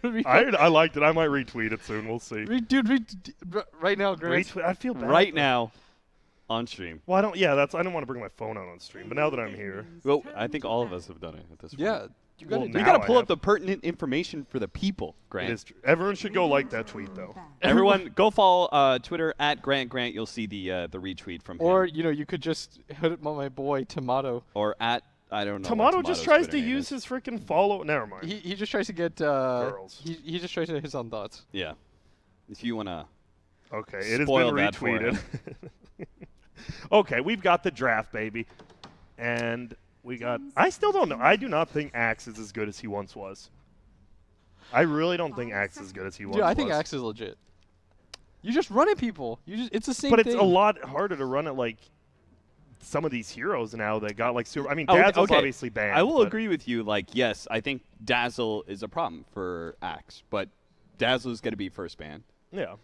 I liked it. I might retweet it soon. We'll see. Right now, Grant. Retweet. I feel bad. Right now, on stream. Well, I don't. Yeah, that's. I don't want to bring my phone out on stream. But now that I'm here, Well, I think all of us have done it at this point. Yeah. You got Well, to now You got to I pull have. up the pertinent information for the people, it Grant. is true. Everyone should go like that tweet though. Everyone, go follow Twitter at Grant. You'll see the retweet from Or, him. you could just hit it on my boy, Tomato. Or at, I don't know. what Tomato just Tomato's tries to Twitter name use is. his freaking follow. Never mind. He just tries to get Girls. He just tries to hit his own thoughts. Yeah. If you want to. Okay, it has Spoil been that for retweeted. Okay, we've got the draft, baby, and we got. I still don't know. I do not think Axe is as good as he once was. I really don't think Axe is as good as he once Dude, was. I think Axe is legit. You just run at people. It's the same But thing. it's a lot harder to run at like some of these heroes now that got like super. I mean, Oh, Dazzle's okay. obviously banned. I will but agree with you. Like, yes, I think Dazzle is a problem for Axe, but Dazzle's going to be first ban. Yeah.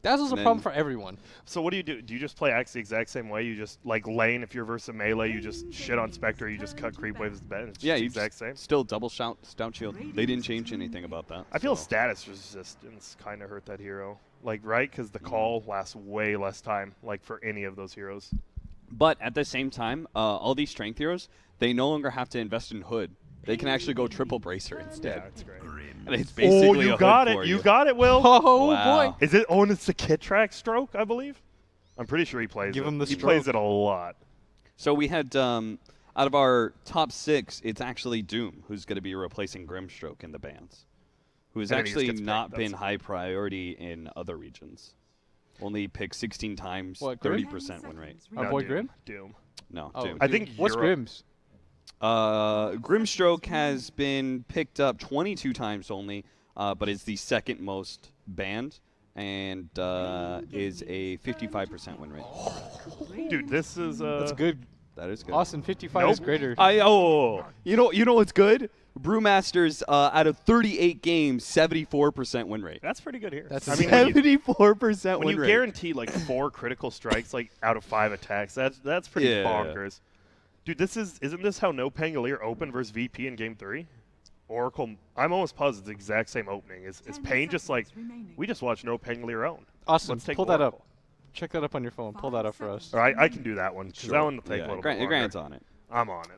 Dazzle's a And problem then- for everyone. So what do you do? Do you just play Axe the exact same way? You just like lane if you're versus melee, you just shit on Spectre, you just cut creep waves to bed. It's Yeah, just the you exact same. Still double stout shield. They didn't change anything about that. I feel so. status resistance kind of hurt that hero. Like, right? Because the call lasts way less time, like, for any of those heroes. But at the same time, all these strength heroes, they no longer have to invest in Hood. They can actually go triple Bracer instead. Yeah, it's great. And it's basically Oh, a you Hood got it. for You got it, Will. Oh, Wow. boy. Is it? Oh, and it's the Kit Track stroke, I believe. I'm pretty sure he plays Give it. him the he stroke. plays it a lot. So we had, out of our top 6, it's actually Doom, who's going to be replacing Grimstroke in the bans, who's And then he just actually gets not pranked, been that's- high priority in other regions. Only picked 16 times, What, Grim? 30% win rate. Our boy Doom. Grim? Doom. No, Oh, Doom. I think What's Euro- Grim's? Grimstroke has been picked up 22 times only, but is the second most banned and is a 55% win rate. Dude, this is. That's good. That is good. Austin, 55 is Nope. greater. You know what's good? Brewmasters out of 38 games, 74% win rate. That's pretty good here. That's I mean, when you, 74% when win you rate. guarantee like 4 critical strikes, like out of 5 attacks, that's pretty Yeah. bonkers. Dude, isn't this how No Pangolier opened versus VP in Game 3? Oracle, I'm almost positive it's the exact same opening. Is paiN just like, we just watched No Pangolier own? Austin, Let's take pull that up. Oracle. Check that up on your phone. Pull that up for us. All right, I can do that one. 'Cause that one will take a little bit longer. Grant's on it. I'm on it.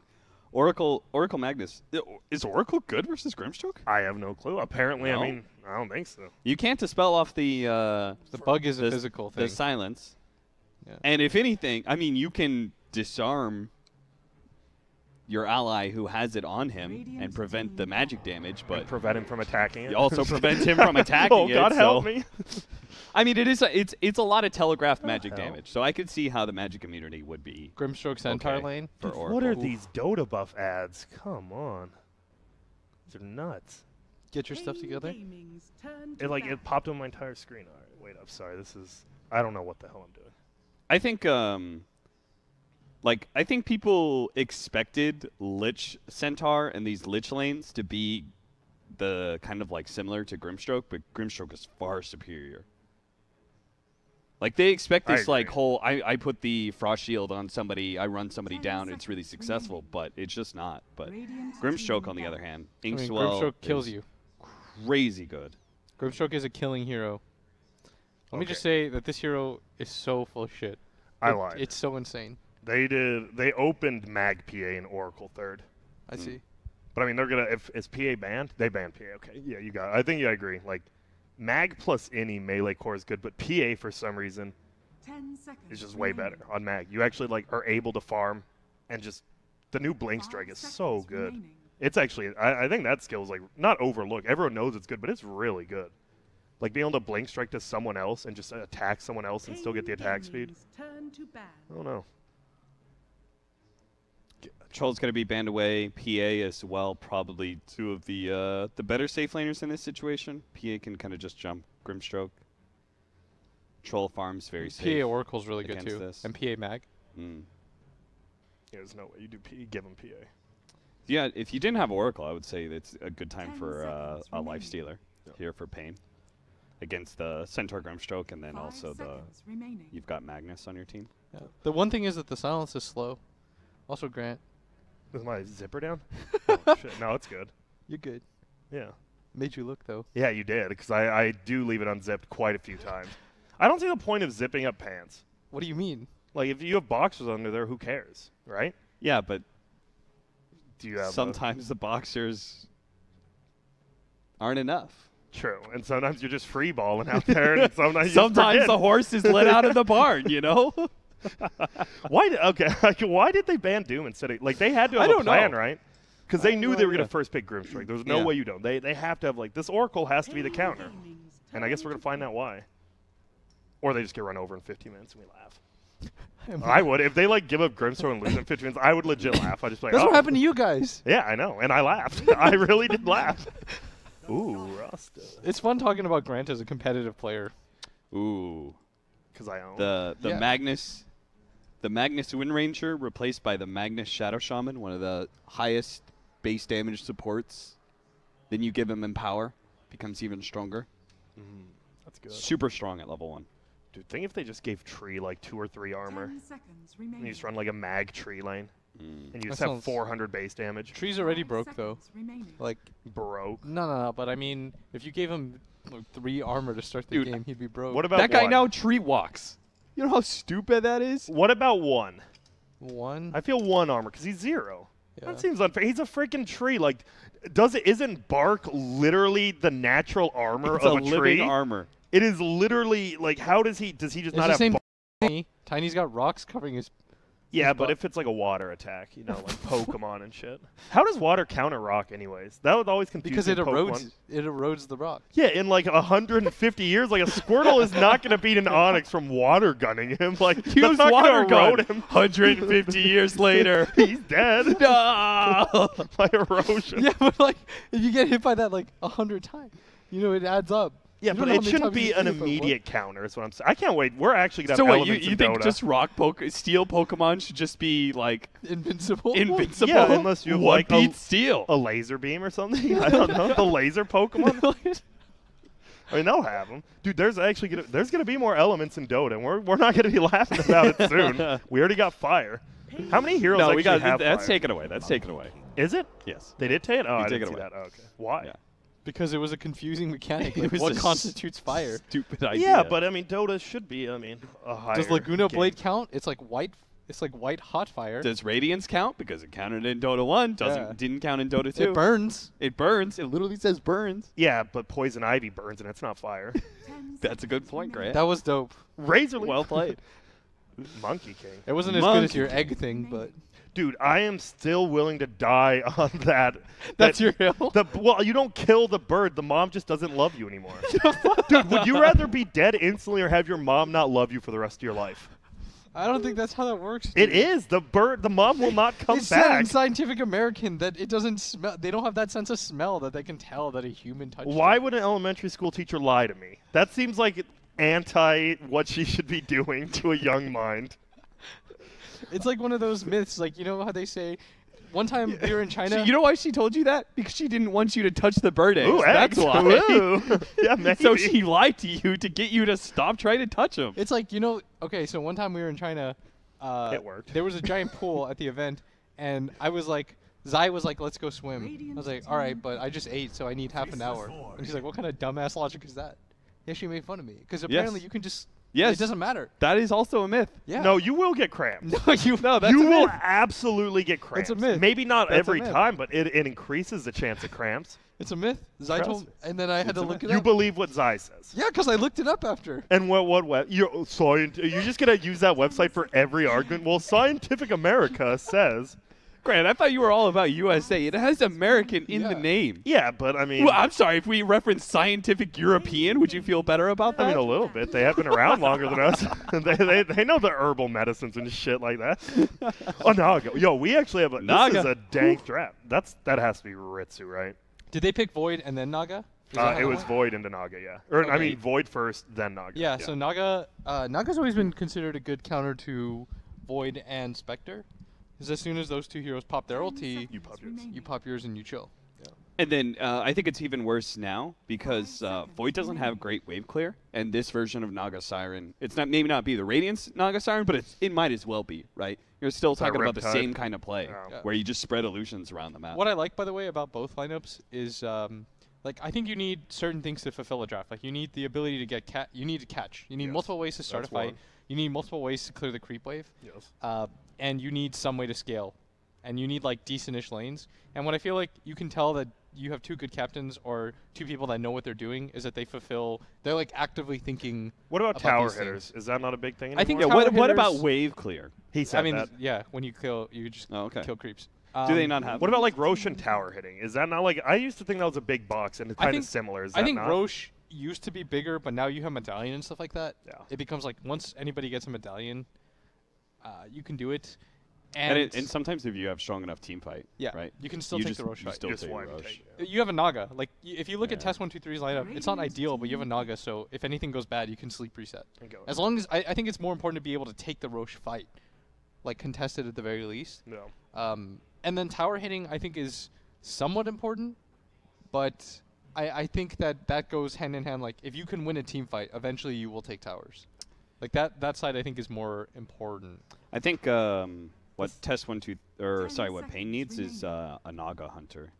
Oracle Magnus. Is Oracle good versus Grimstroke? I have no clue. Apparently, No? I mean, I don't think so. You can't dispel off the The bug is a the- physical the thing. silence. Yeah. And if anything, I mean, you can disarm your ally who has it on him and prevent the magic damage, but Prevent him from attacking it. you also prevent him from attacking Oh, it. God help so- me. I mean, it's a lot of telegraphed magic hell? damage, so I could see how the magic immunity would be Grimstroke Centaur okay lane. for Dude, Oracle. what are these Dota buff ads? Come on. These are nuts. Get your stuff together. It popped on my entire screen. All right, wait up. Sorry, I don't know what the hell I'm doing. I think I think people expected Lich Centaur and these Lich lanes to be the kind of like similar to Grimstroke, but Grimstroke is far superior. Like they expect I this like agree. whole I put the frost shield on somebody, I run somebody down, it's really successful, but it's just not. But Grimstroke on the other hand, I mean, Inkswell Grimstroke kills is you. crazy good. Grimstroke is a killing hero. Let me Okay. just say that this hero is so full of shit. I lied. It's so insane. They opened Mag PA and Oracle third. I see. But I mean, they're gonna if is PA banned, they ban PA. Okay, yeah, you got it. I think I agree. Like Mag plus any melee core is good, but PA for some reason is just way better on Mag. You actually like are able to farm, and just the new Blink Strike is so good. It's actually I think that skill is like not overlooked. Everyone knows it's good, but it's really good. Like being able to Blink Strike to someone else and just attack someone else and still get the attack speed. I don't know. Troll's going to be banned away. PA as well, probably two of the better safe laners in this situation. PA can kind of just jump Grimstroke. Troll farms very safe. PA Oracle's really good against too. this. And PA Mag. Mm. Yeah, there's no way you do PA, give him PA. Yeah, if you didn't have Oracle, I would say it's a good time for a life stealer here for paiN against the Centaur Grimstroke, and then also you've got Magnus on your team. Yeah. The one thing is that the silence is slow. Also, Grant, Is my zipper down? Oh, shit. No, it's good. you're good. Yeah. Made you look, though. Yeah, you did, because I do leave it unzipped quite a few times. I don't see the point of zipping up pants. What do you mean? Like, if you have boxers under there, who cares, right? Yeah, but Do you have sometimes the boxers aren't enough. True, and sometimes you're just free balling out there, and sometimes you Sometimes just the forget. horse is let out of the barn, you know? Why did they ban Doom instead of, like, they had to have a plan, right? Because they knew they were going to first pick Grimstrike. There was no way you don't. They have to have, like, this Oracle has to be the counter. And I guess we're going to find out why. Or they just get run over in 50 minutes and we laugh. I would. If they, like, give up Grimstrike and lose in 50 minutes, I would legit laugh. I'd just be like, That's oh. what happened to you guys. Yeah, I know. And I laughed. I really did laugh. Ooh, Rasta. It's fun talking about Grant as a competitive player. Ooh. Because I own. The Magnus Wind Ranger replaced by the Magnus Shadow Shaman, one of the highest base damage supports. Then you give him Empower, becomes even stronger. That's good. Super strong at level 1. Dude, think if they just gave Tree like 2 or 3 armor. And you just run like a mag Tree lane. And you just have 400 base damage. Tree's already broke, though. Like, broke. No. But I mean, if you gave him like 3 armor to start the game, he'd be broke. What about that guy 1? now tree walks? You know how stupid that is? What about 1? 1? I feel 1 armor because he's 0. Yeah. That seems unfair. He's a freaking tree. Like, isn't bark literally the natural armor It's of a a tree? living armor. It is literally like, does he just It's not the have? same Tiny. Tiny's got rocks covering his. Yeah, his but butt. if it's like a water attack, you know, like Pokemon and shit. How does water counter rock, anyways? That would always confuse Because me it in erodes. Pokemon. It erodes the rock. Yeah, in like 150 years, like a Squirtle is not going to beat an Onix from water gunning him. Like, that's Use not water going to erode gun. him. 150 years later. He's dead. No! By erosion. Yeah, but like, if you get hit by that like 100 times, you know, it adds up. Yeah, You but don't know how it many shouldn't times be you an get hit by what? immediate counter. Is what I'm saying. I can't wait. We're actually gonna So have wait, elements you in think Dota. just steel Pokemon should just be like Invincible. invincible? Yeah, unless you have what like beats steel? a laser beam or something. I don't know. The laser Pokemon. I mean, they'll have them, dude. There's gonna be more elements in Dota, and we're not gonna be laughing about it soon. We already got fire. How many heroes No, actually we got have that's fire? taken away. That's taken away. Is it? Yes. They did take it. Oh, I take didn't it see away. that. Oh, okay. Why? Yeah. Because it was a confusing mechanic. It Like, was what a constitutes fire? Stupid idea. Yeah, but I mean, Dota should be. I mean, a higher. Does Laguna game. Blade count? It's like white. It's like white hot fire. Does Radiance count? Because it counted in Dota 1. Didn't count in Dota 2. It burns. It burns. It literally says burns. Yeah, but Poison Ivy burns, and it's not fire. That's a good point, Grant. That was dope. Razor Leaf. Well played. Monkey King. It wasn't as good as Monkey. your egg thing, but Dude, I am still willing to die on that. that's your hill. Well, you don't kill the bird. The mom just doesn't love you anymore. Dude, would you rather be dead instantly or have your mom not love you for the rest of your life? I don't think that's how that works. It dude. is. The mom will not come It said in back. Scientific American that it doesn't smell. They don't have that sense of smell that they can tell that a human touched. Why it. would an elementary school teacher lie to me? That seems like anti what she should be doing to a young mind. It's like one of those myths. Like, you know how they say, one time we were in China. So you know why she told you that? Because she didn't want you to touch the bird eggs. Ooh, That's eggs. why. Ooh. Yeah, maybe. So she lied to you to get you to stop trying to touch them. It's like, you know, okay, so one time we were in China. It worked. There was a giant pool at the event, and I was like, Zai was like, let's go swim. I was like, all right, but I just ate, so I need half an hour. And she's like, what kind of dumbass logic is that? Yeah, she made fun of me. Because apparently you can just, Yes. it doesn't matter. That is also a myth. Yeah. No, you will get cramps. No, you, No, that's You a will myth. absolutely get cramps. It's a myth. Maybe not That's a every myth. time, but it increases the chance of cramps. it's a myth. Zai Trust told, and then I had It's to a look it You up. believe what Zai says. Yeah, because I looked it up after. And what you're just gonna use that website for every argument? Well, Scientific America says. Grant, I thought you were all about USA. It has American in the Yeah. name. Yeah, but I mean, Well, I'm sorry. If we reference scientific European, would you feel better about that? I mean a little bit. They have been around longer than us. they know the herbal medicines and shit like that. Oh, Naga. Yo, we actually have a. Naga. This is a dank draft. That has to be Ritsu, right? Did they pick Void and then Naga? Is that how It that was went? Void into Naga, yeah. Or I Okay. mean Void first, then Naga. Yeah, so Naga, Naga's always been considered a good counter to Void and Spectre. Because as soon as those two heroes pop their ulti, You pop yours. you pop yours and you chill. And then I think it's even worse now because Void doesn't have great wave clear, and this version of Naga Siren, it's not maybe not be the Radiance Naga Siren, but it might as well be, right? You're still that talking about the Riptide? same kind of play Oh. Yeah. where you just spread illusions around the map. What I like, by the way, about both lineups is Like, I think you need certain things to fulfill a draft. Like, you need the ability to get you need to catch. You need multiple ways to start a fight. You need multiple ways to clear the creep wave. Yes. And you need some way to scale. And you need, like, decent-ish lanes. And what I feel like you can tell that you have two good captains or two people that know what they're doing is that they're, like, actively thinking. What about tower hitters? Is that not a big thing anymore? I think what about wave clear? He said that. Yeah, when you kill, you just kill creeps. Do they not have? What about like Roshan tower hitting? Is that not like? I used to think that was a big box, and it's kind of similar. Is that I think not? Roche used to be bigger, but now you have medallion and stuff like that. Yeah. It becomes like once anybody gets a medallion, you can do it. And sometimes if you have strong enough team fight, right? You can still take the Roche fight. You have a Naga. Like if you look at Test 123's lineup, it's not ideal, but you have a Naga, so if anything goes bad, you can sleep reset. As long as I think it's more important to be able to take the Roche fight, like contested at the very least. No. And then tower hitting, I think, is somewhat important, but I think that goes hand in hand. Like, if you can win a team fight, eventually you will take towers. Like, that side, I think, is more important. I think what what paiN needs is a Naga hunter.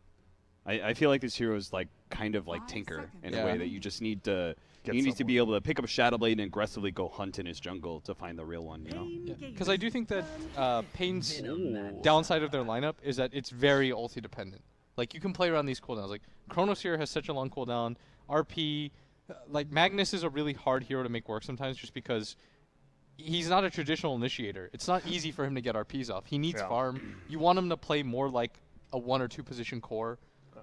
I feel like this hero is, like, kind of like Tinker in a way that you just need to... You need to be able to pick up a Shadow Blade and aggressively go hunt in his jungle to find the real one, you know? Because I do think that paiN's downside of their lineup is that it's very ulti dependent. Like, you can play around these cooldowns. Like, Chronosphere has such a long cooldown. RP, like, Magnus is a really hard hero to make work sometimes just because he's not a traditional initiator. It's not easy for him to get RPs off. He needs farm. You want him to play more like a 1 or 2 position core.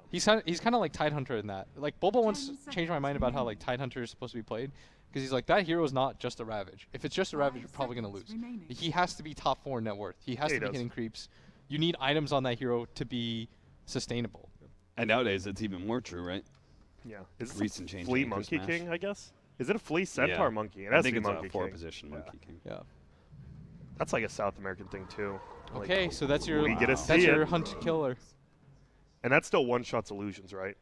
He's kind of like Tidehunter in that. Like, Boba once changed my mind about how, like, Tidehunter is supposed to be played. Because he's like, that hero is not just a Ravage. If it's just a Ravage, you're probably going to lose. He has to be top 4 net worth. He has to be hitting creeps. You need items on that hero to be sustainable. And nowadays, it's even more true, right? Yeah. Is recent change? Flea Monkey King, I guess? Is it a Flea Centaur Monkey? It has I think to be it's Monkey a 4 King. position Monkey King. Yeah. That's like a South American thing, too. Okay, like, so that's your your hunt killer. And that's still one-shots illusions, right?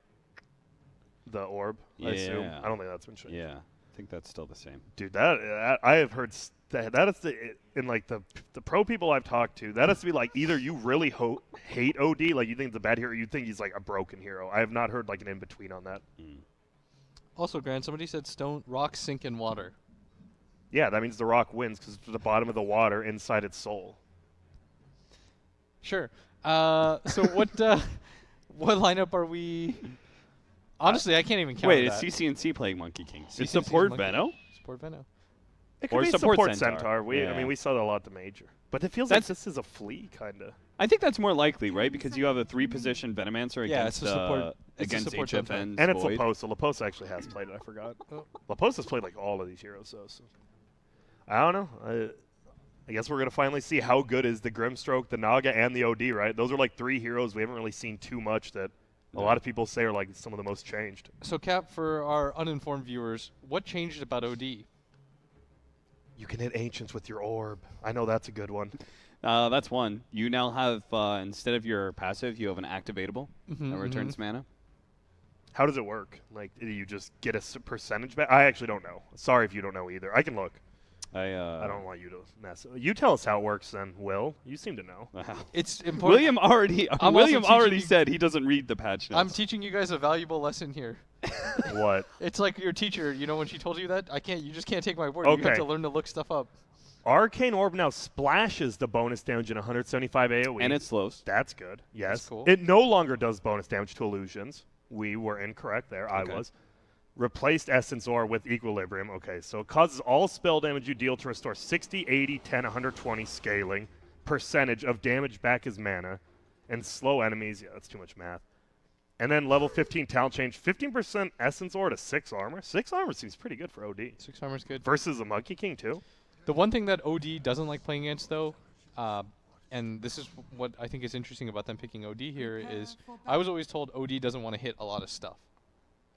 The orb, I assume. I don't think that's been changed. Yeah, I think that's still the same. Dude, that I have heard that is in like the pro people I've talked to, that has to be like either you really hate OD, like you think it's a bad hero, or you think he's like a broken hero. I have not heard like an in-between on that. Also, Grant, somebody said rocks sink in water. Yeah, that means the rock wins because it's at the bottom of the water inside its soul. Sure. So what lineup are we? Honestly, I can't even count. Wait, is CCNC playing Monkey King? Is support Veno? Support Veno. It could be support Centaur. I mean, we saw that a lot at the major. But it feels like this is a Flea, kind of. I think that's more likely, right? Because you have a 3-position Venomancer against HFN. And it's Laposa. Laposa actually has played it. I forgot. Laposa's played like all of these heroes, so I don't know. I guess we're going to finally see how good is the Grimstroke, the Naga, and the OD, right? Those are like 3 heroes we haven't really seen too much that a lot of people say are like some of the most changed. So, Cap, for our uninformed viewers, what changed about OD? You can hit Ancients with your orb. I know that's a good one. That's one. You now have, instead of your passive, you have an activatable that returns mana. How does it work? Like, do you just get a percentage back? I actually don't know. Sorry if you don't know either. I can look. I don't want you to mess. You tell us how it works, then, Will. You seem to know. It's important. William already said he doesn't read the patch notes. I'm teaching you guys a valuable lesson here. What? It's like your teacher. You know when she told you that? You just can't take my word. Okay. You have to learn to look stuff up. Arcane Orb now splashes the bonus damage in 175 AoE. And it slows. That's good. Yes. That's cool. It no longer does bonus damage to illusions. We were incorrect there. I was. Replaced Essence Orb with Equilibrium. Okay, so it causes all spell damage you deal to restore 60, 80, 10, 120 scaling percentage of damage back as mana. And slow enemies. Yeah, that's too much math. And then level 15 talent change. 15% Essence Orb to 6 armor. 6 armor seems pretty good for OD. 6 armor is good. Versus the Monkey King, too. The one thing that OD doesn't like playing against, though, and this is what I think is interesting about them picking OD here, is I was always told OD doesn't want to hit a lot of stuff.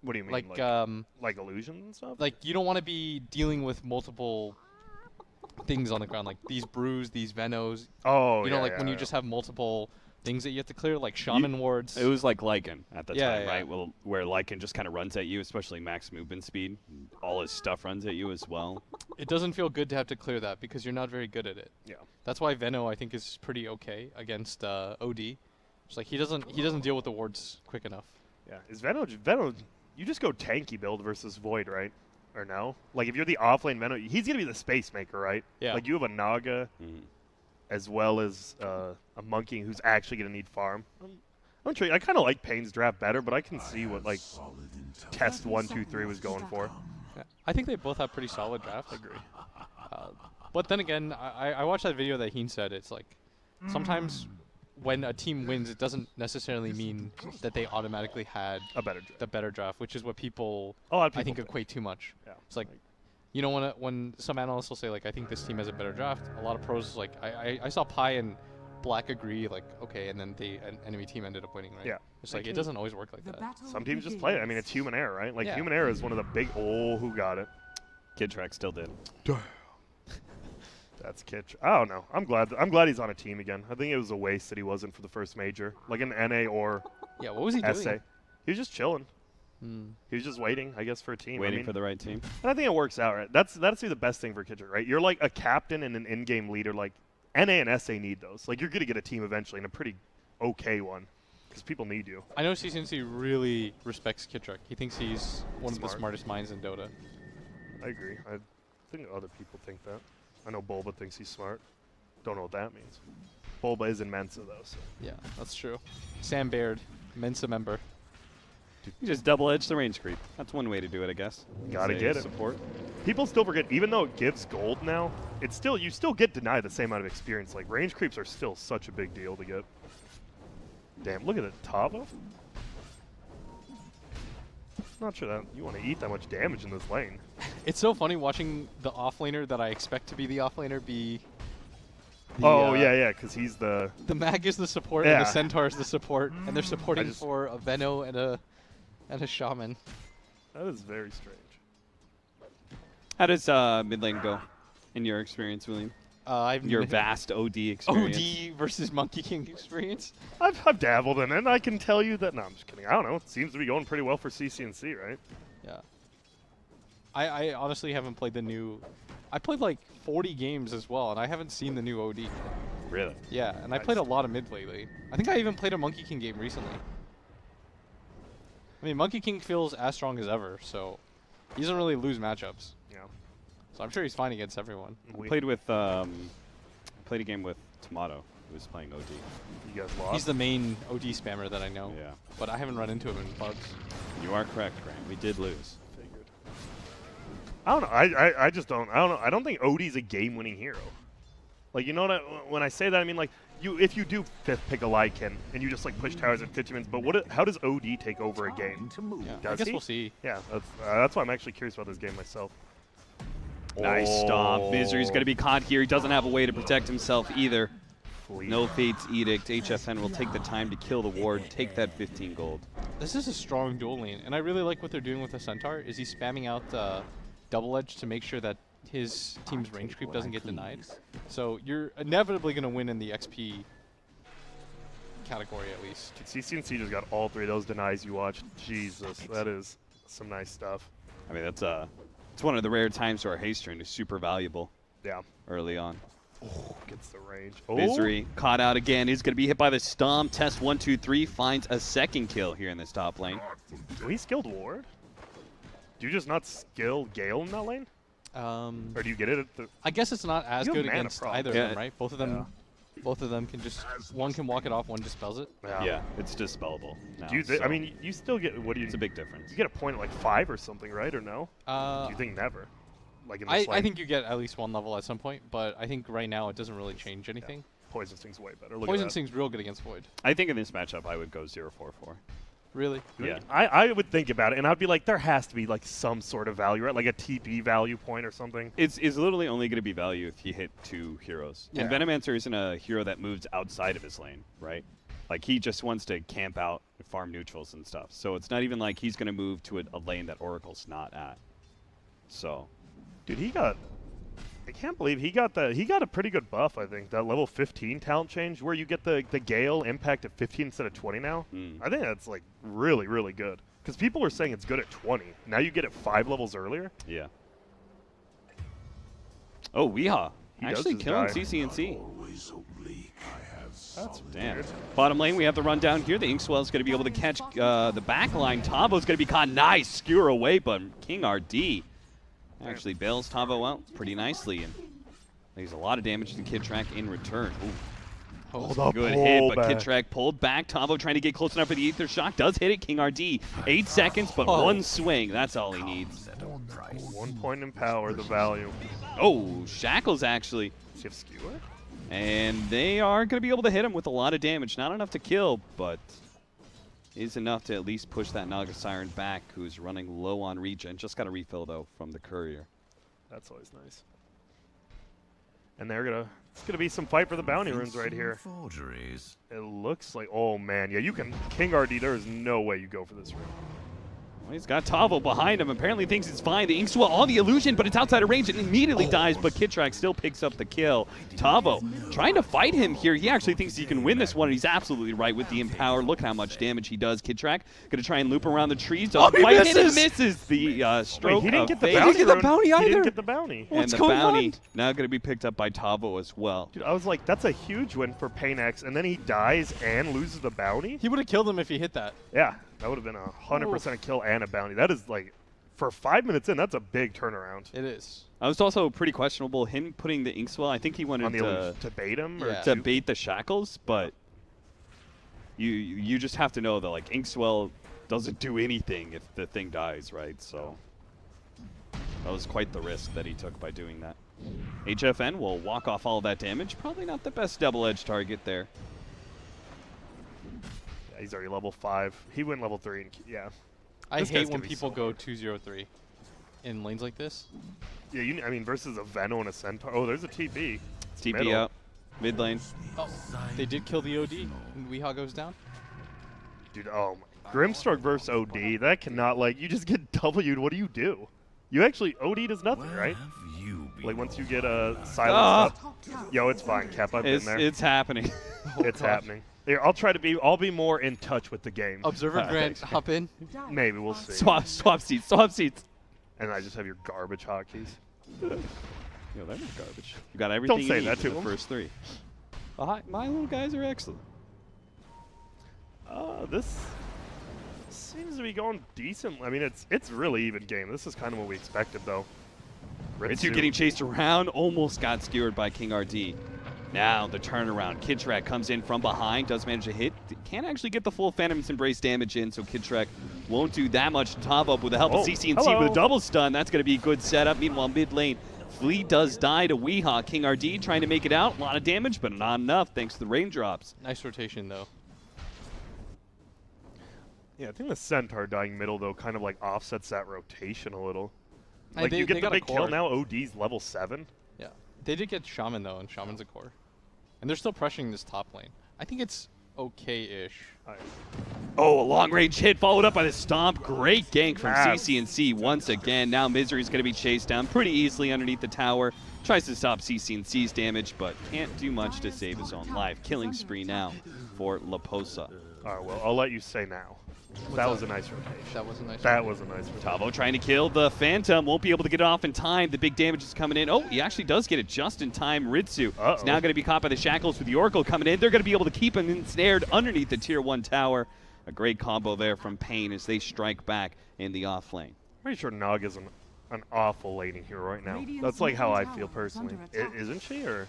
What do you mean? Like illusions and stuff? Like, you don't want to be dealing with multiple things on the ground, like these brews, these Venos. Oh, you know, like when you just have multiple things that you have to clear, like Shaman wards. It was like Lycan at the time, right? Well, where Lycan just kind of runs at you, especially max movement speed. All his stuff runs at you as well. It doesn't feel good to have to clear that because you're not very good at it. Yeah. That's why Veno, I think, is pretty okay against OD. It's like he doesn't deal with the wards quick enough. Yeah, is Veno? You just go tanky build versus Void, right? Or no? Like if you're the offlane Veno, he's gonna be the space maker, right? Yeah. Like you have a Naga, as well as a Monkey who's actually gonna need farm. I'm sure. I kind of like paiN's draft better, but I can see what like test 1, 2, 3 was going for. Yeah. I think they both have pretty solid drafts. I agree. But then again, I watched that video that Heen said. It's like sometimes when a team wins, it doesn't necessarily mean that they automatically had the better draft, which is what people I think equate too much. Yeah. It's like, you know, when some analysts will say like, I think this team has a better draft, a lot of pros like I saw paiN and Black agree like, okay, and then the enemy team ended up winning, right? Yeah. It's like it doesn't always work like that. Some teams just play it. I mean, it's human error, right? Like Yeah. human error is one of the big. Oh, who got it? Kid Track still did. That's Kitch. I don't know. I'm glad he's on a team again. I think it was a waste that he wasn't for the first major, like an NA or Yeah. What was he SA. doing? He was just chilling. He was just waiting, I guess, for a team. Waiting for the right team. And I think it works out, right? That's the best thing for Kitcher, right? You're like a captain and an in-game leader. Like NA and SA need those. Like you're gonna get a team eventually, and a pretty okay one, because people need you. I know CCNC really respects Kitrek. He thinks he's one of the Smart. smartest minds in Dota. I agree. I think other people think that. I know Bulba thinks he's smart. Don't know what that means. Bulba is in Mensa though. So. Yeah, that's true. Sam Baird, Mensa member. You just double edge the range creep. That's one way to do it, I guess. Gotta Say get it. Support. People still forget, even though it gives gold now, it's still you still get denied the same amount of experience. Like range creeps are still such a big deal to get. Damn, look at it, Tava. Not sure that you want to eat that much damage in this lane. It's so funny watching the offlaner that I expect to be the offlaner be. The, yeah, because he's the. The Mag is the support and the Centaur is the support, and they're supporting for a Veno and a Shaman. That is very strange. How does mid lane go, in your experience, William? Your vast OD experience. OD versus Monkey King experience? I've dabbled in it, and I can tell you that. No, I'm just kidding. I don't know. It seems to be going pretty well for CCNC, right? Yeah. I honestly haven't played the new. I played like 40 games as well, and I haven't seen the new OD. Really? Yeah, and I played a lot of mid lately. I think I even played a Monkey King game recently. I mean, Monkey King feels as strong as ever, so he doesn't really lose matchups. Yeah. So I'm sure he's fine against everyone. We played with played a game with Tomato, who was playing OD. You guys lost? He's the main OD spammer that I know. Yeah. But I haven't run into him in bugs. You are correct, Grant. We did lose. Figured. I don't know. I just don't. I don't know. I don't think OD's a game-winning hero. Like, you know what? When I say that, I mean like if you do pick a Lycan and you just like push towers at 50 minutes, but how does OD take over a game? Yeah, I guess we'll see. Yeah, that's why I'm actually curious about this game myself. Nice stomp. Misery's going to be caught here. He doesn't have a way to protect himself either. No Fate's Edict. HFN will take the time to kill the ward, take that 15 gold. This is a strong dual lane, and I really like what they're doing with the Centaur. Is he spamming out double edge to make sure that his team's range creep doesn't get denied? So you're inevitably going to win in the XP category at least. CCNC just got all 3 of those denies you watched. Jesus, that is some nice stuff. I mean, that's it's one of the rare times where haste rune is super valuable. Yeah. Early on. Oh, gets the range. Misery caught out again. He's going to be hit by the stomp. Test 1, 2, 3 finds a second kill here in this top lane. Do he skilled ward? Do you just not skill Gale in that lane? Or do you get it at the? I guess it's not as good against either of them, right? Both of them. Yeah. Both of them can just one can walk it off, one dispels it. Yeah, it's dispellable now. Do you I mean, you still get what do you? It's a big difference. You get a point at like 5 or something, right? Or no? Do you think never? Like in this I think you get at least 1 level at some point, but I think right now it doesn't really change anything. Yeah. Poison Sting's way better. Poison Sting's real good against Void. I think in this matchup I would go 0-4-4. Really? Yeah. I would think about it, and I'd be like, there has to be like some sort of value, right? Like a TP value point or something. It's literally only going to be value if you hit 2 heroes. Yeah. And Venomancer isn't a hero that moves outside of his lane, right? Like, he just wants to camp out and farm neutrals and stuff. So it's not even like he's going to move to a lane that Oracle's not at. So. Dude, I can't believe he got a pretty good buff, I think. That level 15 talent change where you get the Gale impact at 15 instead of 20 now. I think that's like really, really good. Because people were saying it's good at 20. Now you get it 5 levels earlier. Yeah. Oh, Weehaw. He actually does killing die. CCNC. That's Damn. weird. Bottom lane, we have the rundown here. The Inkswell's going to be able to catch the back line. Tavo's going to be caught. Nice skewer away, but King RD actually bails Tavo out pretty nicely. And there's a lot of damage to Kidtrack in return. Ooh. Hold up, Good hit, but Kidtrack pulled back. Tavo trying to get close enough for the Aether Shock. Does hit it. King RD, 8 seconds, but one swing. That's all he needs. 1 point in power, the value. Oh, Shackles actually. Does he have skewer? And they are going to be able to hit him with a lot of damage. Not enough to kill, but is enough to at least push that Naga Siren back, who's running low on regen. Just got a refill, though, from the Courier. That's always nice. And it's gonna be some fight for the bounty runes right here. Forgeries. It looks like, oh man, yeah, you can, King RD, there is no way you go for this rune. Well, he's got Tavo behind him. Apparently thinks it's fine. The Inkswell on the illusion, but it's outside of range and immediately dies, but Kidtrack still picks up the kill. Tavo trying to fight him here. He actually thinks he can win this one, and he's absolutely right with the Empower. Look how much damage he does. Kidtrack going to try and loop around the trees. He Misses the stroke. Wait, he didn't get the fate. bounty. He didn't get the bounty He either. didn't get the bounty. And the bounty now going to be picked up by Tavo as well. Dude, I was like, that's a huge win for paiN X, and then he dies and loses the bounty? He would have killed him if he hit that. Yeah, that would have been 100% a kill and a bounty. That is like, for 5 minutes in, that's a big turnaround. It is. I was also pretty questionable him putting the Inkswell. I think he wanted On the to bait him? Or Yeah. to bait the Shackles, but you just have to know that like Inkswell doesn't do anything if the thing dies, right? So that was quite the risk that he took by doing that. HFN will walk off all of that damage. Probably not the best double-edged target there. Yeah, he's already level 5. He went level 3, and yeah. I This guy's hate gonna when be people so go hard. 2-0-3 in lanes like this. Yeah, I mean, versus a Veno and a Centaur. Oh, there's a TB. TP Middle. out, mid lane. Oh, they did kill the OD, and Weehaw goes down. Dude, oh my. Grimstroke versus OD. That cannot, like, you just get W'd. What do you do? You actually, OD does nothing, Where right? have you been? Like, once you get a silence up. Yo, it's fine, Cap. I've been there. It's happening. It's happening. Here, I'll be more in touch with the game. Observer Grant, hop in. Maybe, we'll see. swap seats. And I just have your garbage hotkeys. Yo, that was garbage. You got everything Don't say you need that for to the him. first 3. My little guys are excellent. This seems to be going decent. I mean, it's really even game. This is kind of what we expected, though. Ritsu getting chased around, almost got skewered by King RD. Now the turnaround. Kidtrack comes in from behind, does manage to hit. Can't actually get the full Phantom's Embrace damage in, so Kidtrack won't do that much to Tavo with the help of CC&C with a double stun. That's going to be a good setup. Meanwhile, mid lane, Flea does die to Weehaw. King RD trying to make it out. A lot of damage, but not enough thanks to the raindrops. Nice rotation, though. Yeah, I think the Centaur dying middle, though, kind of like offsets that rotation a little. And Like, they- you get they the got a big kill core. now, OD's level 7. Yeah. They did get Shaman, though, and Shaman's a core. And they're still pressuring this top lane. I think it's okay-ish. Oh, a long-range hit followed up by the stomp. Great gank from Ah. CC&C once again. Now Misery's going to be chased down pretty easily underneath the tower. Tries to stop CC&C's damage, but can't do much to save his own life. Killing spree now for Laposa. All right, well, I'll let you say now. That was a nice rotation. That was a nice That was a nice rotation. Tavo trying to kill the Phantom. Won't be able to get it off in time. The big damage is coming in. Oh, he actually does get it just in time. Ritsu is now going to be caught by the Shackles with the Oracle coming in. They're going to be able to keep him ensnared underneath the Tier 1 tower. A great combo there from paiN as they strike back in the off lane. Pretty sure Nog is an awful laning hero right now. That's like how I feel personally. Isn't she? Or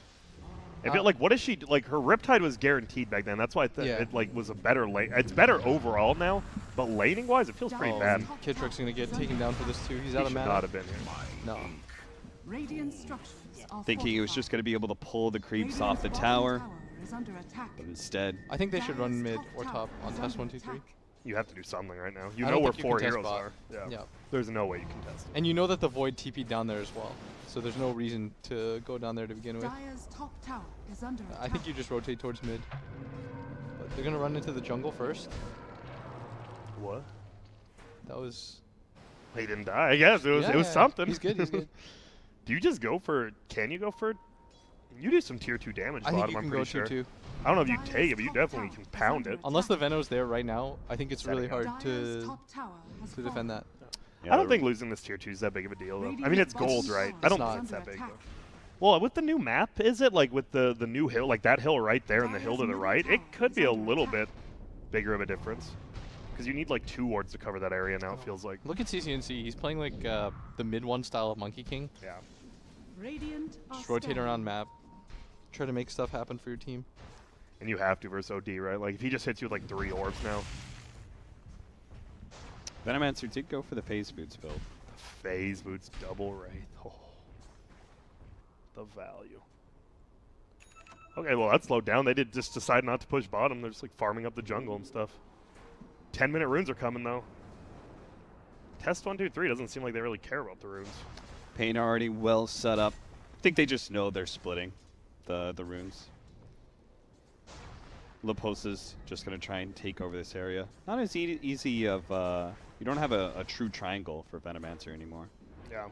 if it, like, what is she, like, her Riptide was guaranteed back then. That's why I think it like was a better lane. It's better overall now, but laning wise, it feels pretty bad. Kidtrack's gonna get taken down for this too. He's He out of should mana. not have been here. No. Thinking he was just going to be able to pull the creeps off the tower, but instead, I think they should run mid or top on test 1, 2, 3. You have to do something right now. You I know don't where think you 4 can test heroes bot. are. Yeah. Yeah. There's no way you can test it. And you know that the Void TP'd down there as well. So there's no reason to go down there to begin with. I think you just rotate towards mid. But they're going to run into the jungle first. What? That was... He didn't die. I guess it was something. He's good. He's good. Do you just go for? Can you go for? You do some tier 2 damage. I think bottom, you I'm can pretty go sure. 2-2. I don't know if you take it, but you definitely can pound it. Unless the Veno's there right now, I think it's really Setting hard to defend that. yeah, I don't think losing this tier 2 is that big of a deal, though. I mean, it's gold, right? I don't think it's that big, though. Well, with the new map, is it like with the new hill, like that hill right there and the hill to the right? It could be a little bit bigger of a difference. Because you need like 2 wards to cover that area now, it feels like. Look at CCNC. He's playing like the mid-1 style of Monkey King. Yeah. Just rotate around map. Try to make stuff happen for your team. And you have to versus OD, right? Like if he just hits you with like 3 orbs now. Venomancer did go for the phase boots build. The phase boots double wraith. Oh. The value. Okay, well that slowed down. They did just decide not to push bottom. They're just like farming up the jungle and stuff. 10-minute runes are coming though. Test 1, 2, 3 doesn't seem like they really care about the runes. paiN already well set up. I think they just know they're splitting the runes. Leposa's just going to try and take over this area. Not as easy of... you don't have a true triangle for Venomancer anymore. Yeah.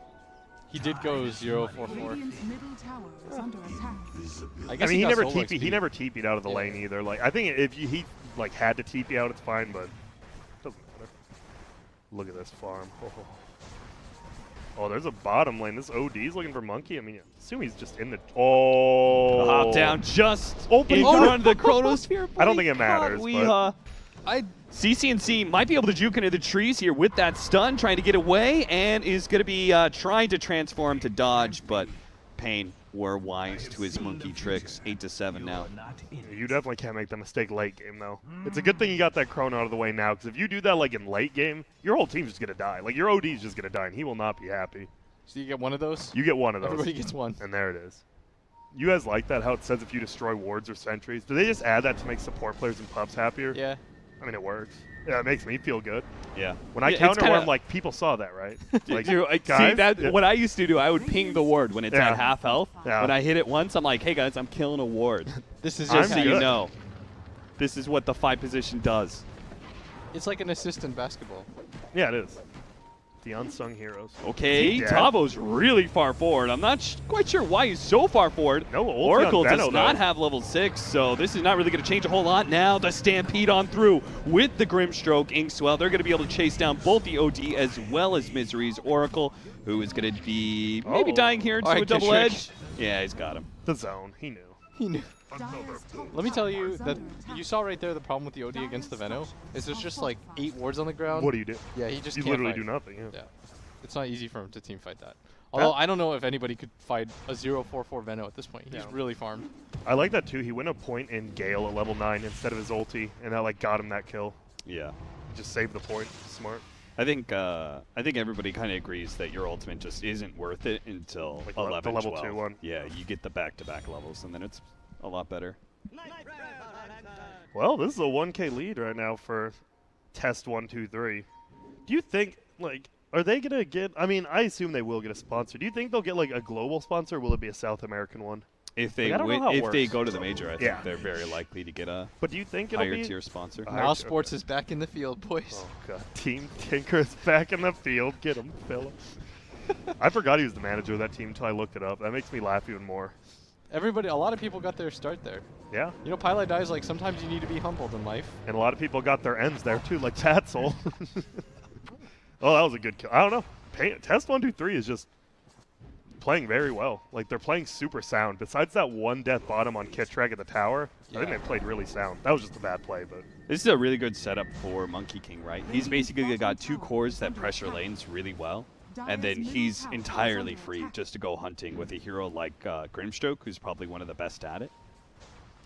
He did go 0-4-4. I mean, he never TP'd out of the lane either. Like, I think if he like had to TP out, it's fine, but it doesn't matter. Look at this farm. Oh, there's a bottom lane. This OD's looking for Monkey. I mean, I assume he's just in the... Oh. The hop down just in front of the Chronosphere. I don't think it matters, but... CCNC might be able to juke into the trees here with that stun, trying to get away, and is going to be trying to transform to dodge, but paiN were wise to his monkey tricks. 8-7 now. You definitely can't make that mistake late game, though. It's a good thing you got that Chrono out of the way now, because if you do that like in late game, your whole team's just going to die. Like, your OD's just going to die, and he will not be happy. So you get one of those? You get one of those. Everybody gets one. And there it is. You guys like that, how it says if you destroy wards or sentries? Do they just add that to make support players and pubs happier? Yeah. I mean, it works. Yeah, it makes me feel good. Yeah. When I counter where I'm like, people saw that, right? Like, guys, see, that, what I used to do, I would ping the ward when it's at half health. Yeah. When I hit it once, I'm like, hey guys, I'm killing a ward. This is just so you know. This is what the 5 position does. It's like an assist in basketball. Yeah, it is. The unsung heroes. Okay, Tavo's really far forward. I'm not quite sure why he's so far forward. No, Oracle does not have level 6, so this is not really going to change a whole lot. Now the Stampede on through with the Grimstroke Inkswell. They're going to be able to chase down both the OD as well as Misery's Oracle, who is going to be maybe dying here into a double edge. Yeah, he's got him. The zone. He knew. He knew. Let me tell you that you saw right there the problem with the OD against the Veno is there's just like 8 wards on the ground. What do you do? Yeah, he just you can't literally fight. do nothing. Yeah, it's not easy for him to team fight that. Although I don't know if anybody could fight a 0-4-4 Veno at this point. He's really farmed. I like that too. He went a point in Gale at level 9 instead of his ulti, and that like got him that kill. Yeah. Just saved the point. Smart. I think everybody kind of agrees that your ultimate just isn't worth it until like 11, the level 12. 2 one. Yeah, you get the back-to-back levels, and then it's a lot better. Well, this is a 1K lead right now for Test 1, 2, 3. Do you think, like, are they going to get, I mean, I assume they will get a sponsor. Do you think they'll get, like, a global sponsor, or will it be a South American one? If they they go to the major, I think they're very likely to get a but do you think it'll higher tier sponsor. Now Sports is back in the field, boys. Oh, God. Team Tinker is back in the field. Get him, Philip. I forgot he was the manager of that team until I looked it up. That makes me laugh even more. A lot of people got their start there. Yeah. You know, Pilot Dies, like, sometimes you need to be humbled in life. And a lot of people got their ends there, too, like Tatzel. Oh, that was a good kill. I don't know. Test 1, 2, 3 is just playing very well. Like, they're playing super sound. Besides that one death bottom on Kitrek at the tower, I think they played really sound. That was just a bad play, but... This is a really good setup for Monkey King, right? He's basically got 2 cores that pressure lanes really well. And then he's entirely free just to go hunting with a hero like Grimstroke, who's probably one of the best at it.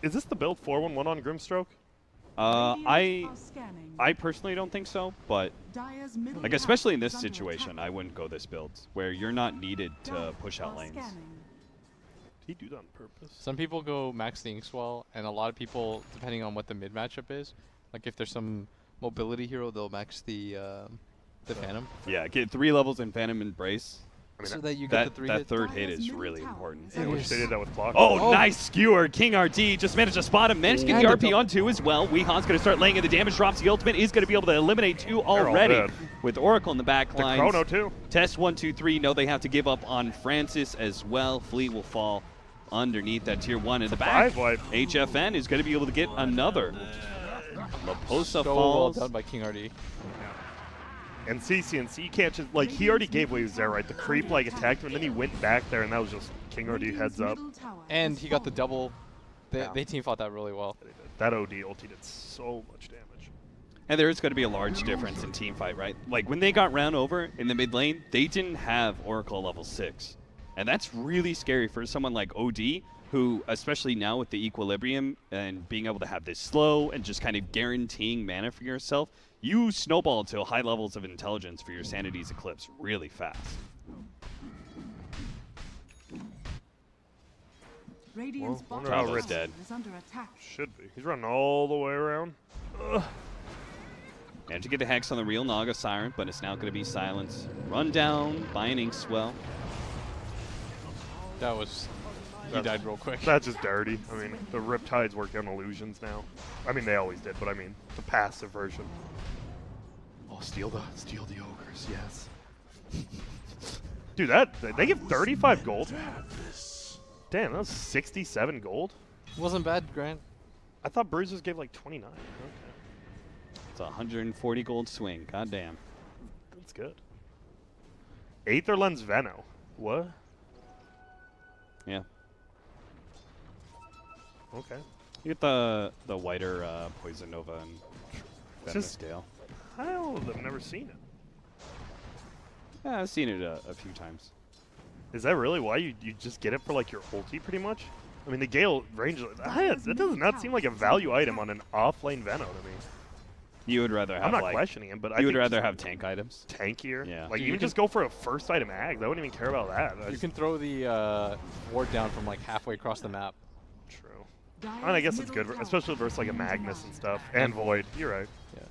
Is this the build 4-1-1 on Grimstroke? I personally don't think so, but like especially in this situation, I wouldn't go this build where you're not needed to push out lanes. Did he do that on purpose? Some people go max the Inkswell, and a lot of people, depending on what the mid matchup is, like if there's some mobility hero, they'll max the Phantom. Yeah, get 3 levels in Phantom Embrace. I mean, so that you get the 3 that third hit is really important. I wish they did that with block. Oh, nice skewer. King RD just managed to spot him. Managed to get the RP on 2 as well. Weehan's going to start laying in the damage drops. The ultimate is going to be able to eliminate 2 already with Oracle in the back line. The Chrono too. Test 1, 2, 3. No, they have to give up on Francis as well. Fleet will fall underneath that tier 1 in the back. HFN is going to be able to get another. Leposa falls. Well done by King RD. And CCNC, you can't just, like, he already gave what he was there, right? The creep, like, attacked him, and then he went back there, and that was just King RD heads up. And he got the double. They team fought that really well. That OD ulti did so much damage. And there is going to be a large difference in team fight, right? Like, when they got round over in the mid lane, they didn't have Oracle level 6. And that's really scary for someone like OD, who, especially now with the equilibrium and being able to have this slow and just kind of guaranteeing mana for yourself, you snowball to high levels of intelligence for your Sanity's Eclipse really fast. Well, Travel's dead. Should be. He's running all the way around. Ugh. And to get the Hex on the real Naga Siren, but it's now going to be Silence. Run down by an Inkswell. That was... He died real quick. That's just dirty. I mean, the Riptides work on illusions now. I mean, they always did, but I mean, the passive version. Oh, steal the ogres, yes. Dude, they give 35 gold? Damn, that was 67 gold? Wasn't bad, Grant. I thought Bruisers gave like 29. Okay. It's a 140 gold swing. Goddamn. That's good. Aether Lens Veno. What? Yeah. Okay. You get the whiter Poison Nova and Venomous Gale. I've never seen it. Yeah, I've seen it a few times. Is that really why you just get it for like your ulti pretty much? I mean, the Gale range, that does not seem like a value item on an off-lane Veno to me. You would rather have, I'm not like, questioning him, but I you think would rather have tank items. Tankier? Yeah. Like, you just go for a first item ag. I wouldn't even care about that. You can throw the ward down from like halfway across the map. True. And I guess it's good, especially versus like a Magnus and stuff. And Void. You're right. Yeah.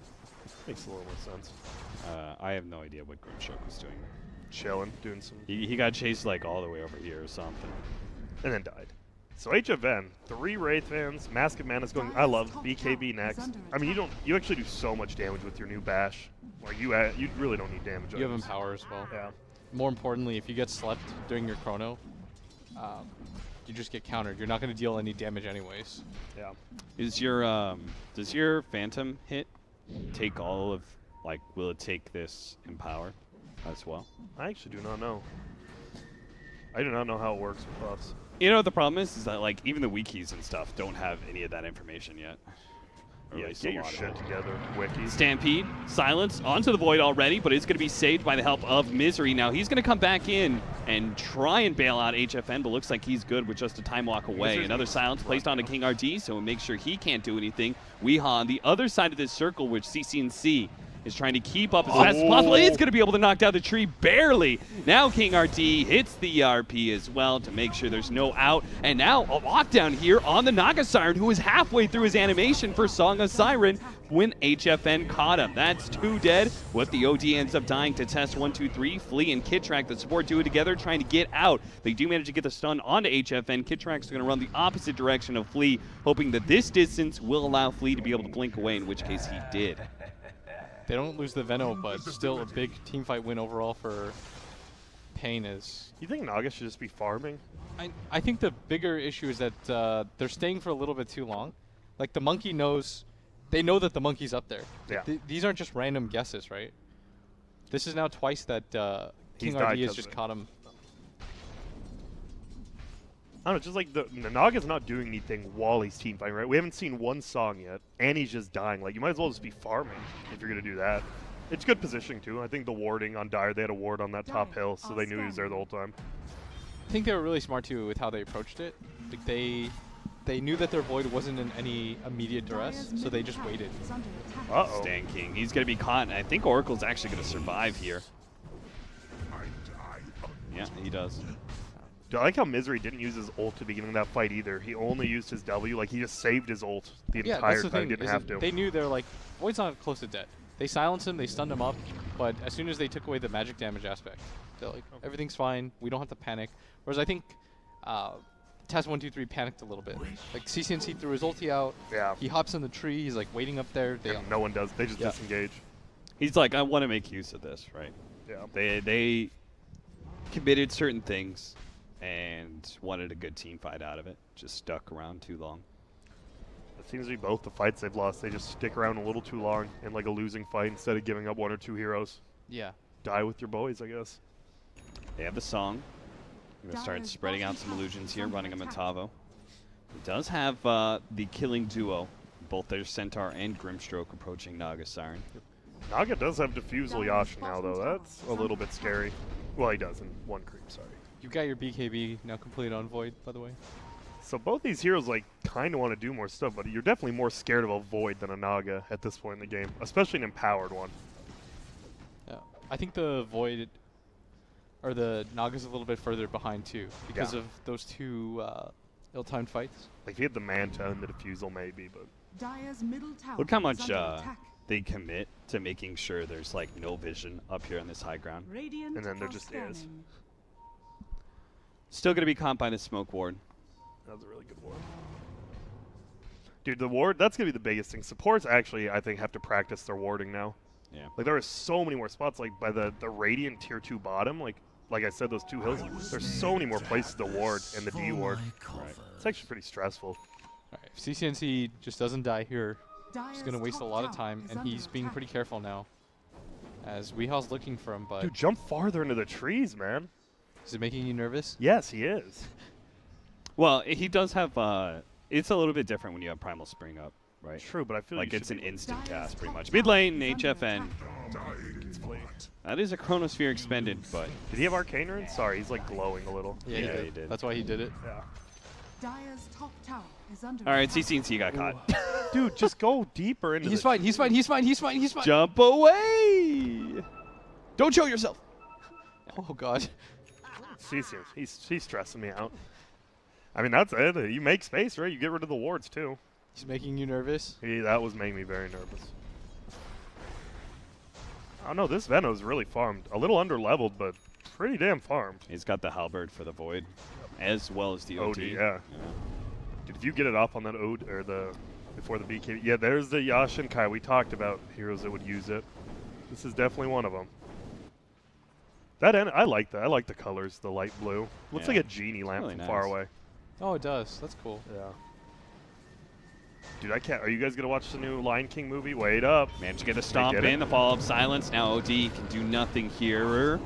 Makes a little more sense. I have no idea what Grimstroke was doing. Chilling, doing some... He got chased like all the way over here or something. And then died. So HFN, 3 Wraith Fans, Mask of Mana's going. I love BKB next. I mean, you actually do so much damage with your new bash. Like you really don't need damage. You have Empower as well. Yeah. More importantly, if you get slept during your chrono, you just get countered. You're not going to deal any damage anyways. Yeah. Is your does your Phantom hit take all of, like, will it take this Empower as well? I actually do not know. I do not know how it works with buffs. You know what the problem is that, like, even the wikis and stuff don't have any of that information yet. Or Yeah, at least get a your lot of shit it. together, Wiki. Stampede, Silence, onto the Void already, but it's going to be saved by the help of Misery. Now he's going to come back in and try and bail out HFN, but looks like he's good with just a time walk away. Misery's Another Silence placed onto King RD, so it makes sure he can't do anything. Weehaw on the other side of this circle, which CCNC is trying to keep up as fast as possible. He's going to be able to knock down the tree barely. Now King RD hits the ERP as well to make sure there's no out. And now a lockdown here on the Naga Siren, who is halfway through his animation for Song of Siren when HFN caught him. That's 2 dead. What the OD ends up dying to test 1, 2, 3. Flea and Kittrack, the support do it together, trying to get out. They do manage to get the stun onto HFN. Kittrack's going to run the opposite direction of Flea, hoping that this distance will allow Flea to be able to blink away, in which case he did. They don't lose the Veno, but still a big team fight win overall for paiN is... You think Naga should just be farming? I think the bigger issue is that they're staying for a little bit too long. Like, the monkey knows... They know that the monkey's up there. Yeah. These aren't just random guesses, right? This is now twice that King RD has just caught him. I don't know, just like the Naga's not doing anything while he's team fighting, right? We haven't seen one song yet, and he's just dying. Like, you might as well just be farming if you're going to do that. It's good positioning, too. I think the warding on Dire, they had a ward on that top hill, so they knew he was there the whole time. I think they were really smart, too, with how they approached it. Like, they knew that their Void wasn't in any immediate duress, so they just waited. Uh-oh. Stan King, he's going to be caught, and I think Oracle's actually going to survive here. Yeah, he does. I like how Misery didn't use his ult at the beginning of that fight either. He only used his W. Like, he just saved his ult the entire time. Didn't have to. They knew they're like, Void's not close to dead. They silenced him, they stunned him up, but as soon as they took away the magic damage aspect, they're like, everything's fine, we don't have to panic. Whereas I think Taz 1, 2, 3 panicked a little bit. Like, CCNC threw his ulti out, Yeah. he hops in the tree, he's like waiting up there. And no one does. They just disengage. He's like, I want to make use of this, right? Yeah. They committed certain things and wanted a good team fight out of it. Just stuck around too long. It seems to be both the fights they've lost. They just stick around a little too long in like a losing fight instead of giving up 1 or 2 heroes. Yeah. Die with your boys, I guess. They have the song. I'm going to start spreading out some illusions here, running a Metavo. It does have the killing duo, both their Centaur and Grimstroke approaching Naga Siren. Naga does have Diffusal Yasha now, though. That's a little bit scary. Well, he does in one creep, sorry. You got your BKB now complete on Void, by the way. So both these heroes like kind of want to do more stuff, but you're definitely more scared of a Void than a Naga at this point in the game, especially an empowered one. Yeah. I think the Void, or the Naga's a little bit further behind too, because of those two ill-timed fights. Like if he had the Manta and the Diffusal maybe, but... Look how much they commit to making sure there's like no vision up here on this high ground. And then there just is. Still going to be comped by the Smoke Ward. That was a really good ward. Dude, the ward, that's going to be the biggest thing. Supports actually, I think, have to practice their warding now. Yeah. Like, there are so many more spots, like, by the Radiant Tier 2 bottom, like I said, those two hills, there's so many more places to ward and the D ward. Right. It's actually pretty stressful. All right, if CCNC just doesn't die here, he's going to waste a lot of time, and he's being pretty careful now, as Weehaul's looking for him, but... Dude, jump farther into the trees, man. Is it making you nervous? Yes, he is. Well, he does have, it's a little bit different when you have Primal Spring up, right? True, but I feel like it's an instant cast, pretty much. Mid lane, HFN. That is a Chronosphere expended, but... Did he have Arcane Rune? Sorry, he's like glowing a little. Yeah, he did. That's why he did it. Yeah. All right, CCNC got caught. Dude, just go deeper into He's fine, he's fine, he's fine, he's fine, he's fine. Jump away! Don't show yourself! Oh, God. He's stressing me out. I mean, that's it. You make space, right? You get rid of the wards, too. He's making you nervous? That was making me very nervous. I don't know. This Veno's really farmed. A little under-leveled, but pretty damn farmed. He's got the Halberd for the Void, as well as the OD. Yeah. Dude, if you get it off on that OD, or before the BK. Yeah, there's the Yasha and Kai. We talked about heroes that would use it. This is definitely one of them. That end, I like that. I like the colors, the light blue. Looks like a genie lamp really from far away. Oh, it does. That's cool. Yeah. Dude, I can't. Are you guys gonna watch the new Lion King movie? Wait up. Managed to get a stomp in, the follow-up silence. Now OD can do nothing here.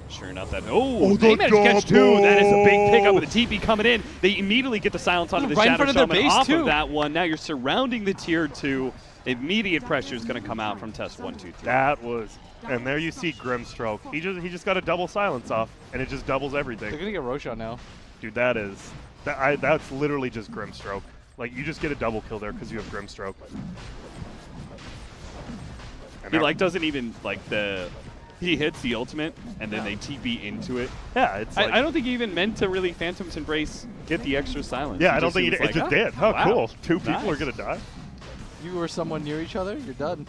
Sure enough, that they managed to catch two. That is a big pickup with the TP coming in. They immediately get the silence onto the Shadow Shaman off of that one. Now you're surrounding the tier 2. Immediate pressure is going to come out from test 1, 2, 3. That was, and there you see Grimstroke. He just got a double silence off, and it just doubles everything. They're gonna get Roshan now. Dude, that's literally just Grimstroke. Like, you just get a double kill there because you have Grimstroke. He doesn't even he hits the ultimate and then they TP into it. Yeah, it's like, I don't think he even meant to really Phantom's Embrace get the extra silence. Yeah, I don't think it just did. Oh, wow. Cool. Two people are gonna die. You or someone near each other, you're done.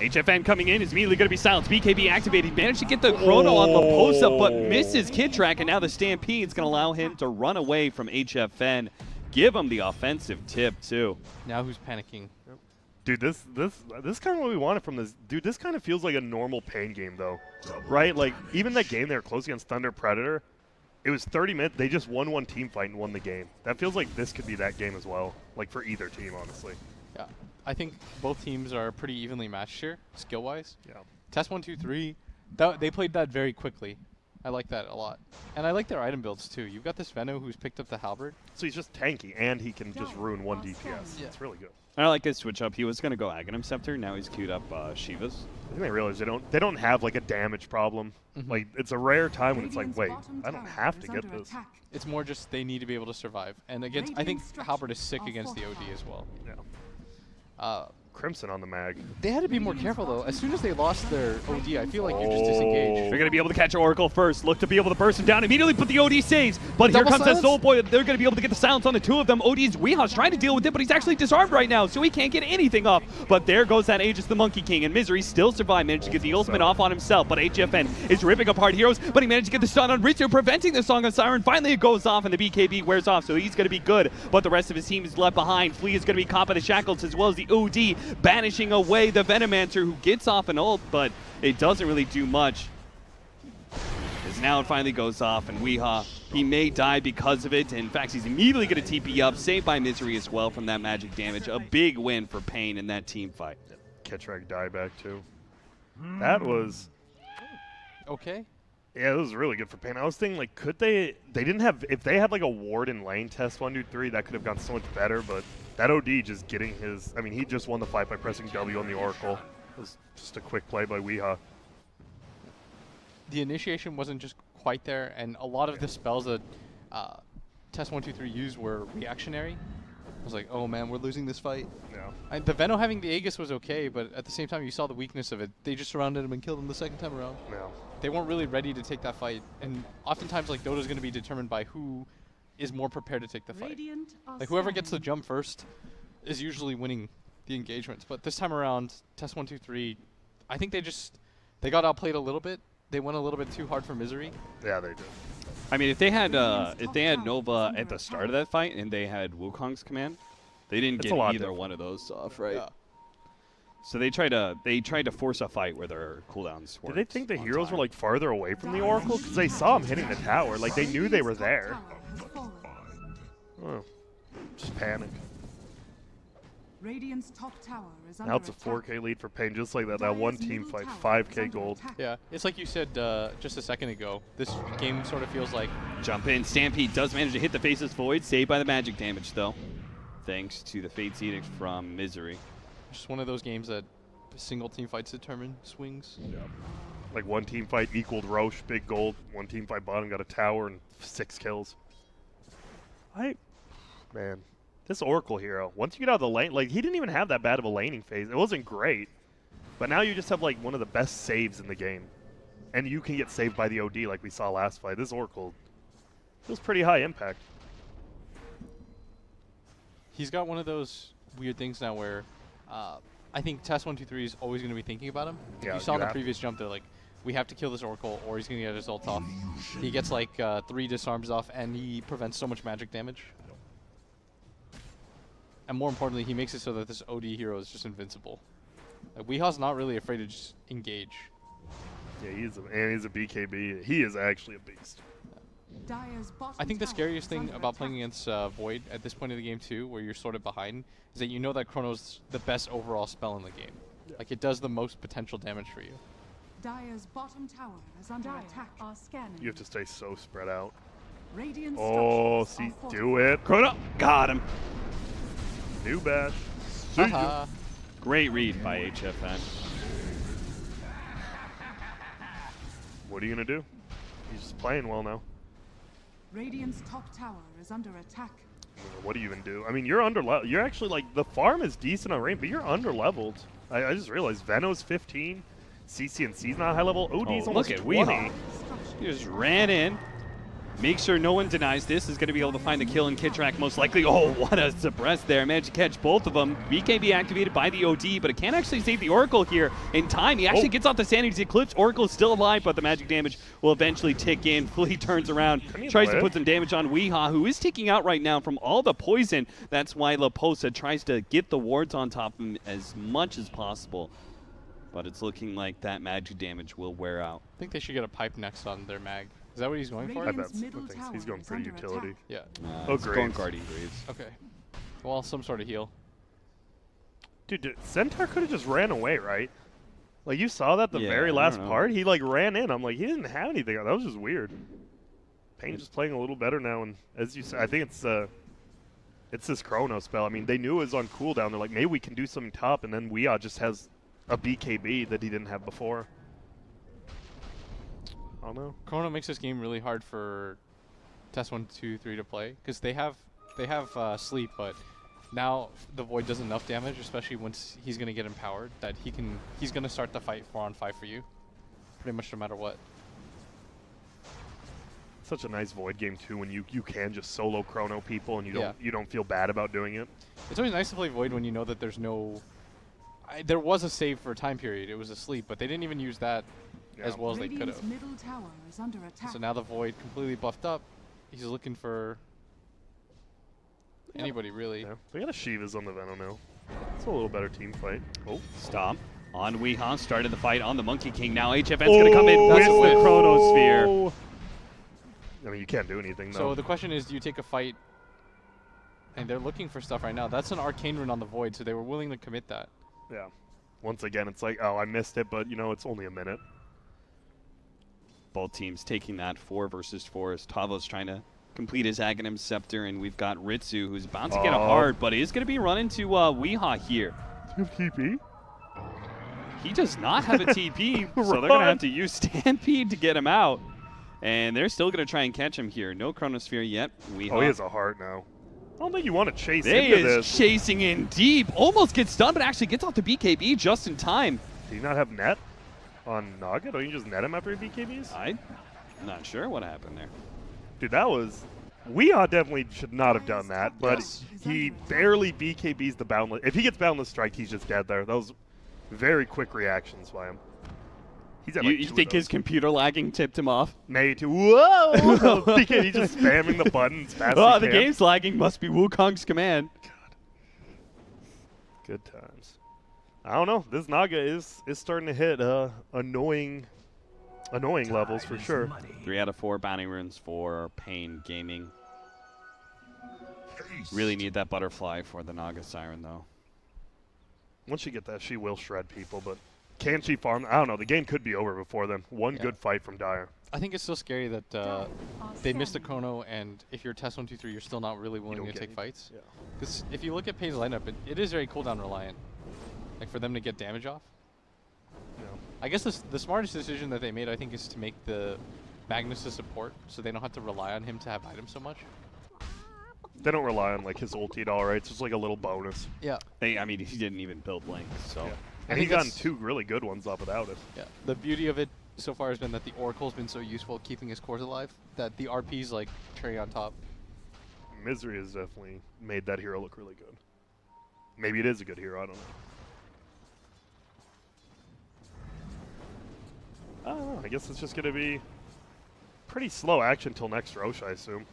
HFN coming in is immediately going to be silenced. BKB activated. Managed to get the Chrono on the post-up, but misses Kid Track, and now the Stampede is going to allow him to run away from HFN. Give him the offensive tip, too. Now who's panicking? Dude, this kind of what we wanted from this. Dude, this kind of feels like a normal paiN game, though. Right? Like, even that game they were close against Thunder Predator, it was 30 minutes. They just won one team fight and won the game. That feels like this could be that game as well, like for either team, honestly. Yeah. I think both teams are pretty evenly matched here, skill-wise. Yeah. Test 1, 2, 3, they played that very quickly. I like that a lot. And I like their item builds, too. You've got this Veno who's picked up the Halberd. So he's just tanky, and he can just ruin 1 DPS. Yeah. It's really good. I like his switch up. He was going to go Aghanim Scepter. Now he's queued up Shivas. I think they realize they don't have, like, a damage problem. Like, it's a rare time when it's like, wait, I don't have to get this. It's more just they need to be able to survive. And against, I think Halberd is sick against the OD as well. Yeah. Crimson on the mag. They had to be more careful, though. As soon as they lost their OD, I feel like you just disengage. They're going to be able to catch Oracle first. Look to be able to burst him down. Immediately put the OD saves. But here comes that Soul Boy. They're going to be able to get the silence on the two of them. OD's Weeha's trying to deal with it, but he's actually disarmed right now, so he can't get anything up. But there goes that Aegis the Monkey King, and Misery still survived. Managed to get the ultimate off on himself, but HFN is ripping apart heroes, but he managed to get the stun on Ritsu, preventing the Song of Siren. Finally, it goes off, and the BKB wears off, so he's going to be good. But the rest of his team is left behind. Flea is going to be caught by the Shackles, as well as the OD, banishing away the Venomancer, who gets off an ult, but it doesn't really do much. As now it finally goes off, and Weeha, he may die because of it. In fact, he's immediately going to TP up, saved by Misery as well from that magic damage. A big win for paiN in that team fight. Ketrag dieback too. That was... Okay. Yeah, it was really good for paiN. I was thinking, like, could they didn't have, if they had, like, a ward in lane test 1, 2, 3, that could have gone so much better, but that OD just getting his, I mean, he just won the fight by pressing W on the Oracle. It was just a quick play by Weehaw. The initiation wasn't just quite there, and a lot of the spells that Test 1, 2, 3 used were reactionary. I was like, oh man, we're losing this fight. Yeah. The Veno having the Aegis was okay, but at the same time, you saw the weakness of it. They just surrounded him and killed him the second time around. No. They weren't really ready to take that fight, and oftentimes, like, Dota's going to be determined by who is more prepared to take the fight. Like, whoever gets the jump first is usually winning the engagements. But this time around, Test 1, 2, 3, I think they got outplayed a little bit. They went a little bit too hard for Misery. Yeah, they did. I mean, if they had Nova at the start of that fight and they had Wukong's command, they didn't get either one of those off, right? Yeah. So they tried to force a fight where their cooldowns were. Did they think the heroes were, like, farther away from the Oracle? Because they saw him hitting the tower. Like, they knew they were there. Oh, just panic. Radiant's top tower is Now it's a 4K lead for paiN, just like that. That one team fight, 5K gold. Yeah, it's like you said just a second ago. This game sort of feels like... Jump in. Stampede does manage to hit the Faceless Void, saved by the magic damage, though. Thanks to the Fate's Edict from Misery. Just one of those games that single team fights determine swings. Yeah. Like, one team fight equaled Roche, big gold. One team fight bottom got a tower and 6 kills. Man, this Oracle hero, once you get out of the lane, like, he didn't even have that bad of a laning phase. It wasn't great. But now you just have, like, one of the best saves in the game. And you can get saved by the OD like we saw last fight. This Oracle feels pretty high impact. He's got one of those weird things now where I think Test 1, 2, 3 is always going to be thinking about him. Yeah, you saw in the previous jump, they're like, we have to kill this Oracle or he's going to get his ult off. He gets like 3 disarms off and he prevents so much magic damage. And more importantly, he makes it so that this OD hero is just invincible. Like, Weehaw's not really afraid to just engage. Yeah, he's a BKB. He is actually a beast. I think the scariest thing about playing against Void at this point of the game too, where you're sort of behind, is that you know that Chrono's the best overall spell in the game. Yeah. Like, it does the most potential damage for you. Dire's bottom tower is under attack. You have to stay so spread out. Oh, see, do it. Chrono got him. New bash. Great read by HFN. What are you gonna do? He's just playing well now. Radiant's top tower is under attack. What do you even do? I mean, you're under level. You're actually, like, the farm is decent on range, but you're under leveled. I just realized Veno's 15, CCNC's not high level. OD's almost look at 20. Weehawk. He just ran in. Make sure no one denies this. Is going to be able to find the kill in Kitrak most likely. Oh, what a suppress there. Managed to catch both of them. BKB activated by the OD, but it can't actually save the Oracle here in time. He actually gets off the Sanity's Eclipse. Oracle is still alive, but the magic damage will eventually tick in. Flea turns around, tries to put some damage on Weehaw, who is ticking out right now from all the poison. That's why Laposa tries to get the wards on top of him as much as possible. But it's looking like that magic damage will wear out. I think they should get a pipe next on their mag. Is that what he's going for? I bet. He's going for utility. Yeah. Going Guardian Greaves. Okay. Well, some sort of heal. Dude, Centaur could have just ran away, right? Like, you saw that the very last part? He, like, ran in. I'm like, he didn't have anything. That was just weird. paiN's just playing a little better now, and as you said, I think it's this Chrono spell. I mean, they knew it was on cooldown. They're like, maybe we can do something top, and then Weehaw just has a BKB that he didn't have before. I don't know. Chrono makes this game really hard for Test 1, 2, 3 to play because they have sleep, but now the Void does enough damage, especially once he's gonna get empowered, that he's gonna start the fight 4-on-5 for you, pretty much no matter what. Such a nice Void game too, when you can just solo Chrono people and you don't feel bad about doing it. It's always nice to play Void when you know that there's no. There was a save for a time period. It was a sleep, but they didn't even use that as well as they could have. Middle tower is under attack. So now the Void completely buffed up. He's looking for anybody really. Yeah. We got a Shiva's on the Venom now. It's a little better team fight. Oh, Stomp on Weehaw, started the fight on the Monkey King. Now HFN's gonna come in with the Chronosphere. I mean, you can't do anything though. So the question is, do you take a fight? And they're looking for stuff right now. That's an Arcane Rune on the Void, so they were willing to commit that. Yeah. Once again, it's like, oh, I missed it, but, you know, it's only a minute. Both teams taking that 4 versus 4 as Tavo's trying to complete his Aghanim Scepter, and we've got Ritsu, who's about to get a hard, but he's going to be running to Weehaw here. TP? He does not have a TP, so they're going to have to use Stampede to get him out. And they're still going to try and catch him here. No Chronosphere yet. Weehaw. Oh, he has a heart now. I don't think you want to chase into this. They is chasing in deep. Almost gets done, but actually gets off the BKB just in time. Do you not have net on Naga? Don't you just net him after he BKBs? I'm not sure what happened there. Dude, that was... Weehaw definitely should not have done that, but he barely BKBs the Boundless. If he gets Boundless Strike, he's just dead there. Those very quick reactions by him. He's at you think his computer lagging tipped him off? Maybe. Whoa! BKB just spamming the buttons fast Oh, the game's lagging. Must be Wukong's command. God. Good times. I don't know. This Naga is starting to hit annoying levels for sure. 3 out of 4 bounty runes for paiN Gaming. Really need that butterfly for the Naga Siren, though. Once you get that, she will shred people, but can she farm? I don't know. The game could be over before then. One good fight from Dire. I think it's still scary that they missed the chrono, and if you're test 1, 2, 3, you're still not really willing to take fights. Because if you look at paiN's lineup, it is very cooldown reliant. Like for them to get damage off. I guess the smartest decision that they made, I think, is to make the Magnus a support, so they don't have to rely on him to have items so much. They don't rely on like his ulti at all, right? It's just like a little bonus. Yeah. I mean, he didn't even build Link, so. Yeah. And he's gotten 2 really good ones up without it. Yeah. The beauty of it so far has been that the Oracle's been so useful at keeping his cores alive that the RP's like cherry on top. Misery has definitely made that hero look really good. Maybe it is a good hero, I don't know. I don't know. I guess it's just going to be pretty slow action till next Roche, I assume.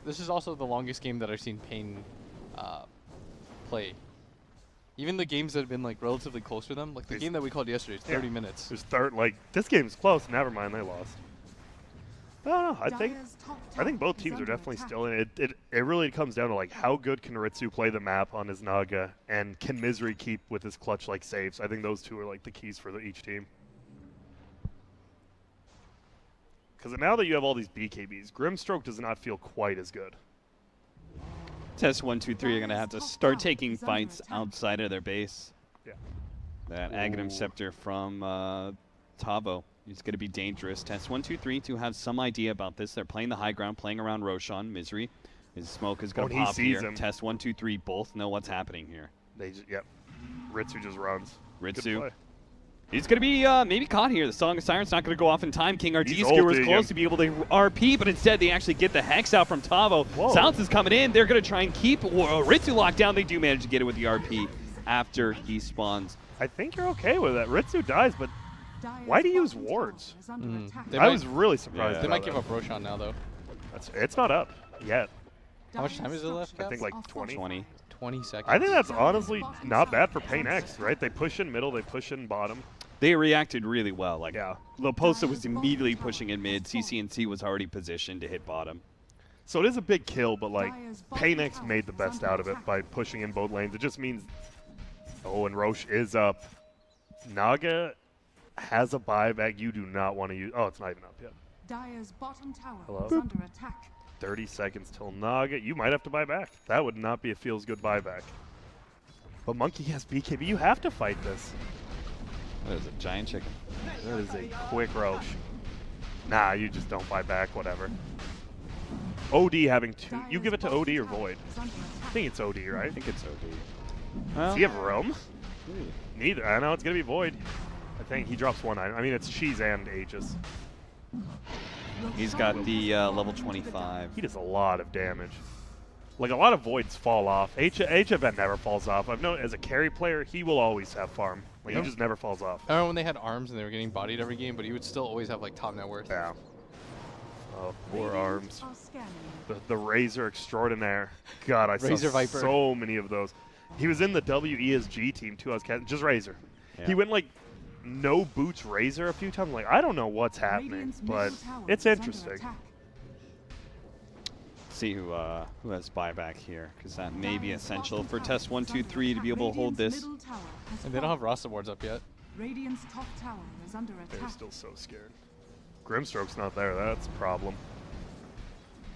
This is also the longest game that I've seen paiN play. Even the games that have been like relatively close for them, like the game that we called yesterday, it's 30 minutes. It was like this game's close. Never mind, they lost. I don't know. I think both teams are definitely still in it. It really comes down to like how good can Ritsu play the map on his Naga, and can Misery keep with his clutch like saves. I think those two are like the keys for each team. Because now that you have all these BKBs, Grimstroke does not feel quite as good. Test 1, 2, 3 are going to have to start taking fights outside of their base. Yeah. That Aghanim Scepter from Tavo is going to be dangerous. Test 1, 2, 3 to have some idea about this. They're playing the high ground, playing around Roshan. Misery. His smoke is going to pop here. Test 1, 2, 3 both know what's happening here. Yep. Ritsu just runs. Ritsu. He's going to be maybe caught here. The Song of Siren's not going to go off in time. King RG Skewer's close to be able to RP, but instead they actually get the Hex out from Tavo. Silence is coming in. They're going to try and keep Ritsu locked down. They do manage to get it with the RP after he spawns. I think you're okay with that. Ritsu dies, but why do you use wards? I was really surprised. Yeah. They might give up Roshan now, though. It's not up yet. How much time is it left, Cap? I think like 20. 20 seconds. I think that's honestly not bad for paiN X, right? They push in middle, they push in bottom. They reacted really well. Like, Loposa was immediately pushing in mid. CCNC was already positioned to hit bottom. So it is a big kill, but like paiN X made the best out of it by pushing in both lanes. It just means, and Roche is up. Naga has a buyback. You do not want to use. Oh, it's not even up yet. Dire's bottom tower is under attack. 30 seconds till Naga. You might have to buy back. That would not be a feels good buyback. But Monkey has BKB. You have to fight this. That is a giant chicken. That is a quick Roche. Nah, you just don't buy back, whatever. OD having 2. You give it to OD or Void? I think it's OD, right? I think it's OD. Does he have roam? Neither. I know it's going to be Void. I think he drops 1 item. I mean, it's Cheese and Aegis. He's got the level 25. He does a lot of damage. Like, a lot of Voids fall off. HFN never falls off. I've known as a carry player, he will always have farm. Like, he just never falls off. I remember when they had arms and they were getting bodied every game, but he would still always have, like, top net worth. Yeah. Oh, poor arms. The Razor Extraordinaire. God, I saw so many of those. He was in the WESG team, too. I was catching just Razor. Yeah. He went, like, no boots Razor a few times. Like, I don't know what's happening, but it's interesting. see who has buyback here, because that may be essential for test 1, 2, 3 to be able to hold this. And they don't have roster boards up yet. Radiant's top tower is under They're attack. still so scared. Grimstroke's not there. That's a problem.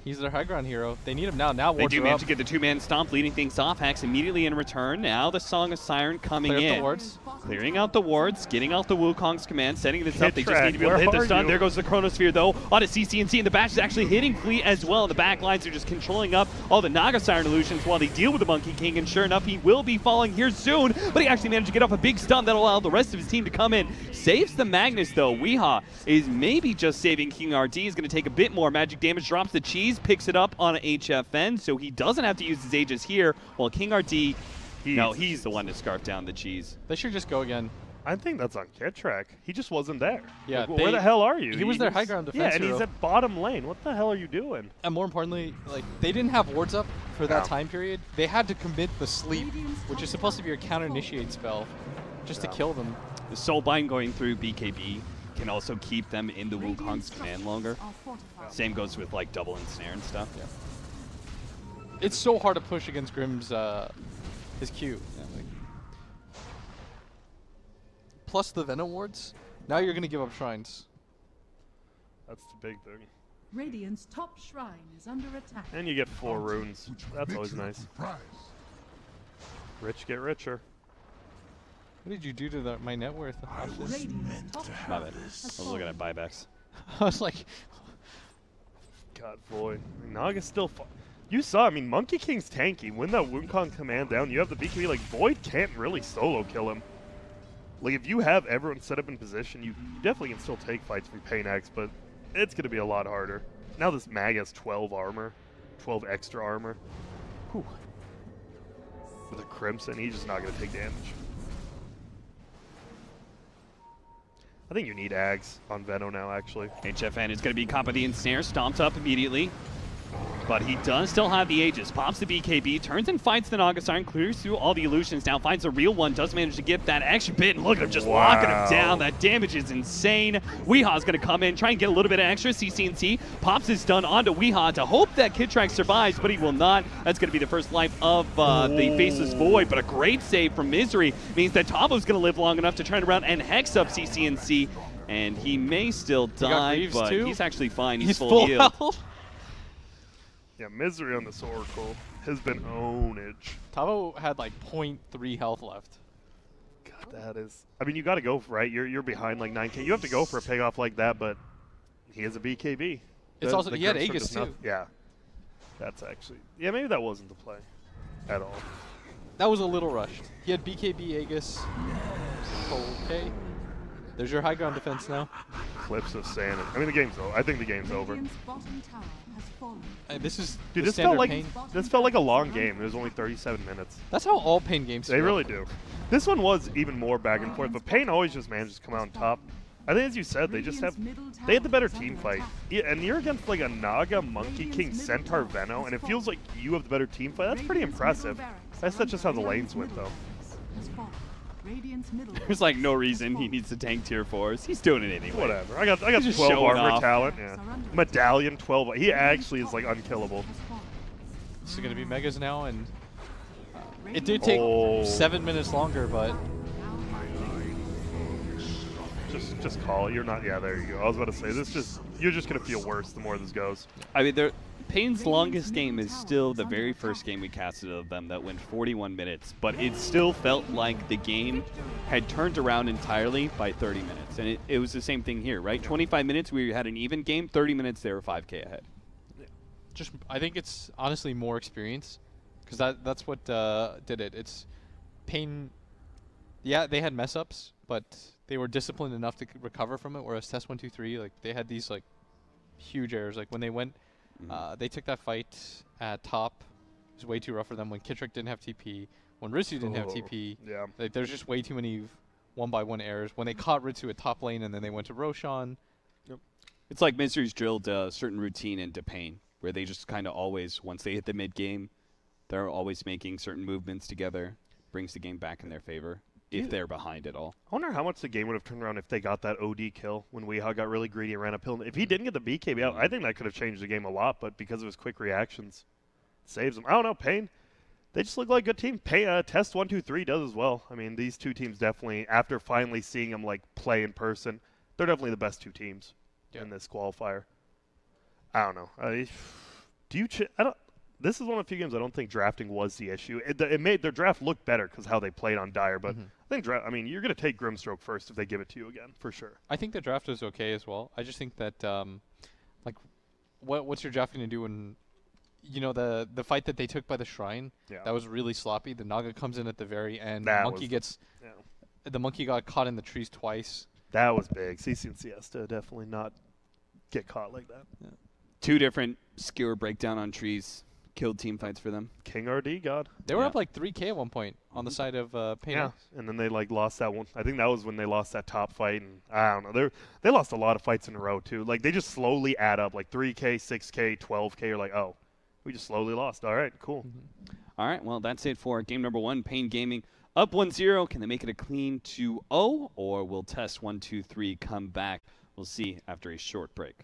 He's their high ground hero. They need him now. Now They wards do are manage up. to get the 2-man stomp, leading things off. Hex immediately in return. Now the Song of Siren coming Clear up in. the wards. Clearing out the wards, getting out the Wukong's command, setting this up. They just track, need to be able to hit where the stun. are There you? goes the Chronosphere, though, on a CCNC, and the Bash is actually hitting Fleet as well. The back lines are just controlling up all the Naga Siren illusions while they deal with the Monkey King, and sure enough, he will be falling here soon, but he actually managed to get off a big stun that'll allow the rest of his team to come in. Saves the Magnus, though. Weehaw is maybe just saving King RD. He's going to take a bit more magic damage, drops the cheese, picks it up on HFN, so he doesn't have to use his Aegis here, while King RD, he's the one to scarf down the cheese. They should just go again. I think that's on Kittrack. He just wasn't there. Yeah, Like, where the hell are you? He was their high ground defense Yeah, and hero. he's at bottom lane. What the hell are you doing? And more importantly, like they didn't have wards up for that No. time period. They had to commit the sleep, which is supposed to be your counter initiate spell, just to kill them. The Soulbind going through BKB can also keep them in the Wukong's command longer. Same goes with like double ensnare and stuff. Yeah. It's so hard to push against Grimm's his Q. Yeah, like. Plus the Venom wards. Now you're gonna give up shrines. That's the big thing. Radiant's top shrine is under attack. And you get 4 runes. That's always nice. Rich get richer. What did you do to my net worth? Radiant's top My tower bad. I has was looking at fallen. buybacks. I was like, God, Void. Naga's still You saw, I mean, Monkey King's tanky. When that Wukong command down, you have the BKB, like, Void can't really solo kill him. Like, if you have everyone set up in position, you definitely can still take fights for paiN X, but it's going to be a lot harder. Now this Mag has 12 armor, 12 extra armor. Whew. With a Crimson, he's just not going to take damage. I think you need Ags on Veno now, actually. HFN is going to be caught by the ensnare, stomped up immediately. But he does still have the Aegis. Pops the BKB, turns and fights the Naga Siren, clears through all the illusions, now finds the real one, does manage to get that extra bit, and look at him just locking him down. That damage is insane. Weehaw's going to come in, try and get a little bit of extra. CCNC pops his stun onto Weehaw to hope that Kittrack survives, but he will not. That's going to be the first life of the Faceless Void, but a great save from Misery means that Tavo's going to live long enough to turn around and hex up CCNC, and he may still die, but too. he's actually fine. He's, he's full healed. health. Yeah, Misery on this Oracle has been ownage. Tavo had like 0.3 health left. God, that is... I mean, you got to go for, right? You're behind like 9k. You have to go for a payoff like that, but he has a BKB. It's also he had Aegis does too. Yeah. That's actually... Yeah, maybe that wasn't the play at all. That was a little rushed. He had BKB Aegis. Okay. There's your high ground defense now. Clips of sanity. I mean, the game's over. I think the game's over. Radiant's bottom tower has fallen. This is Dude, the this felt standard like pain. a long game. It was only 37 minutes. That's how all pain games They feel. really do. This one was even more back and forth, but paiN always just manages to come out on top. I think, as you said, they just have... They had the better team fight. Yeah, and you're against like a Naga, Monkey King, Centaur, Veno, and it feels like you have the better team fight. That's pretty impressive. That's just how the lanes went, though. There's like no reason he needs to tank tier 4s. He's doing it anyway. Whatever. I got just 12 showing armor off. talent. Yeah. Medallion 12. He actually is like unkillable. This is gonna be megas now, and it did take 7 minutes longer, but Just call it. You're not. Yeah, there you go. I was about to say you're just gonna feel worse the more this goes. I mean, paiN's longest game is still the very first game we casted of them that went 41 minutes, but it still felt like the game had turned around entirely by 30 minutes. And it was the same thing here, right? 25 minutes, we had an even game. 30 minutes, they were 5K ahead. I think it's honestly more experience, because that's what did it. It's paiN. Yeah, they had mess ups, but they were disciplined enough to recover from it. Whereas Test 1, 2, 3, like they had these like huge errors. Like when they went, they took that fight at top. It was way too rough for them. When Kittrack didn't have TP, when Ritsu didn't have TP, Yeah. like, there's just way too many 1-by-1 errors. When they caught Ritsu at top lane and then they went to Roshan. It's like Misery's drilled a certain routine into paiN, where they just kind of always, once they hit the mid game, they're always making certain movements together. Brings the game back in their favor. if they're behind at all. I wonder how much the game would have turned around if they got that OD kill when Weehaw got really greedy and ran uphill. If he didn't get the BKB out, I think that could have changed the game a lot, but because of his quick reactions, it saves him. I don't know, paiN. They just look like a good team. Test 1, 2, 3 does as well. I mean, these two teams definitely, after finally seeing them like play in person, they're definitely the best two teams in this qualifier. I don't know. This is one of the few games I don't think drafting was the issue. It made their draft look better because how they played on Dire. But I think you're going to take Grimstroke first if they give it to you again, for sure. I think the draft is okay as well. I just think that what's your draft going to do when the fight that they took by the shrine? Yeah. That was really sloppy. The Naga comes in at the very end. The monkey got caught in the trees twice. That was big. CC and Siesta definitely not get caught like that. Yeah. 2 different skewer breakdown on trees. Killed team fights for them. King RD, God. They were up like 3K at one point on the side of paiN. Yeah, and then they lost that one. I think that was when they lost that top fight, and I don't know. They lost a lot of fights in a row too. Like they just slowly add up, like 3K, 6K, 12K. You're like, oh, we just slowly lost. All right, cool. All right, well that's it for game number 1. paiN Gaming up 1-0. Can they make it a clean 2-0, or will test 1, 2, 3 come back? We'll see after a short break.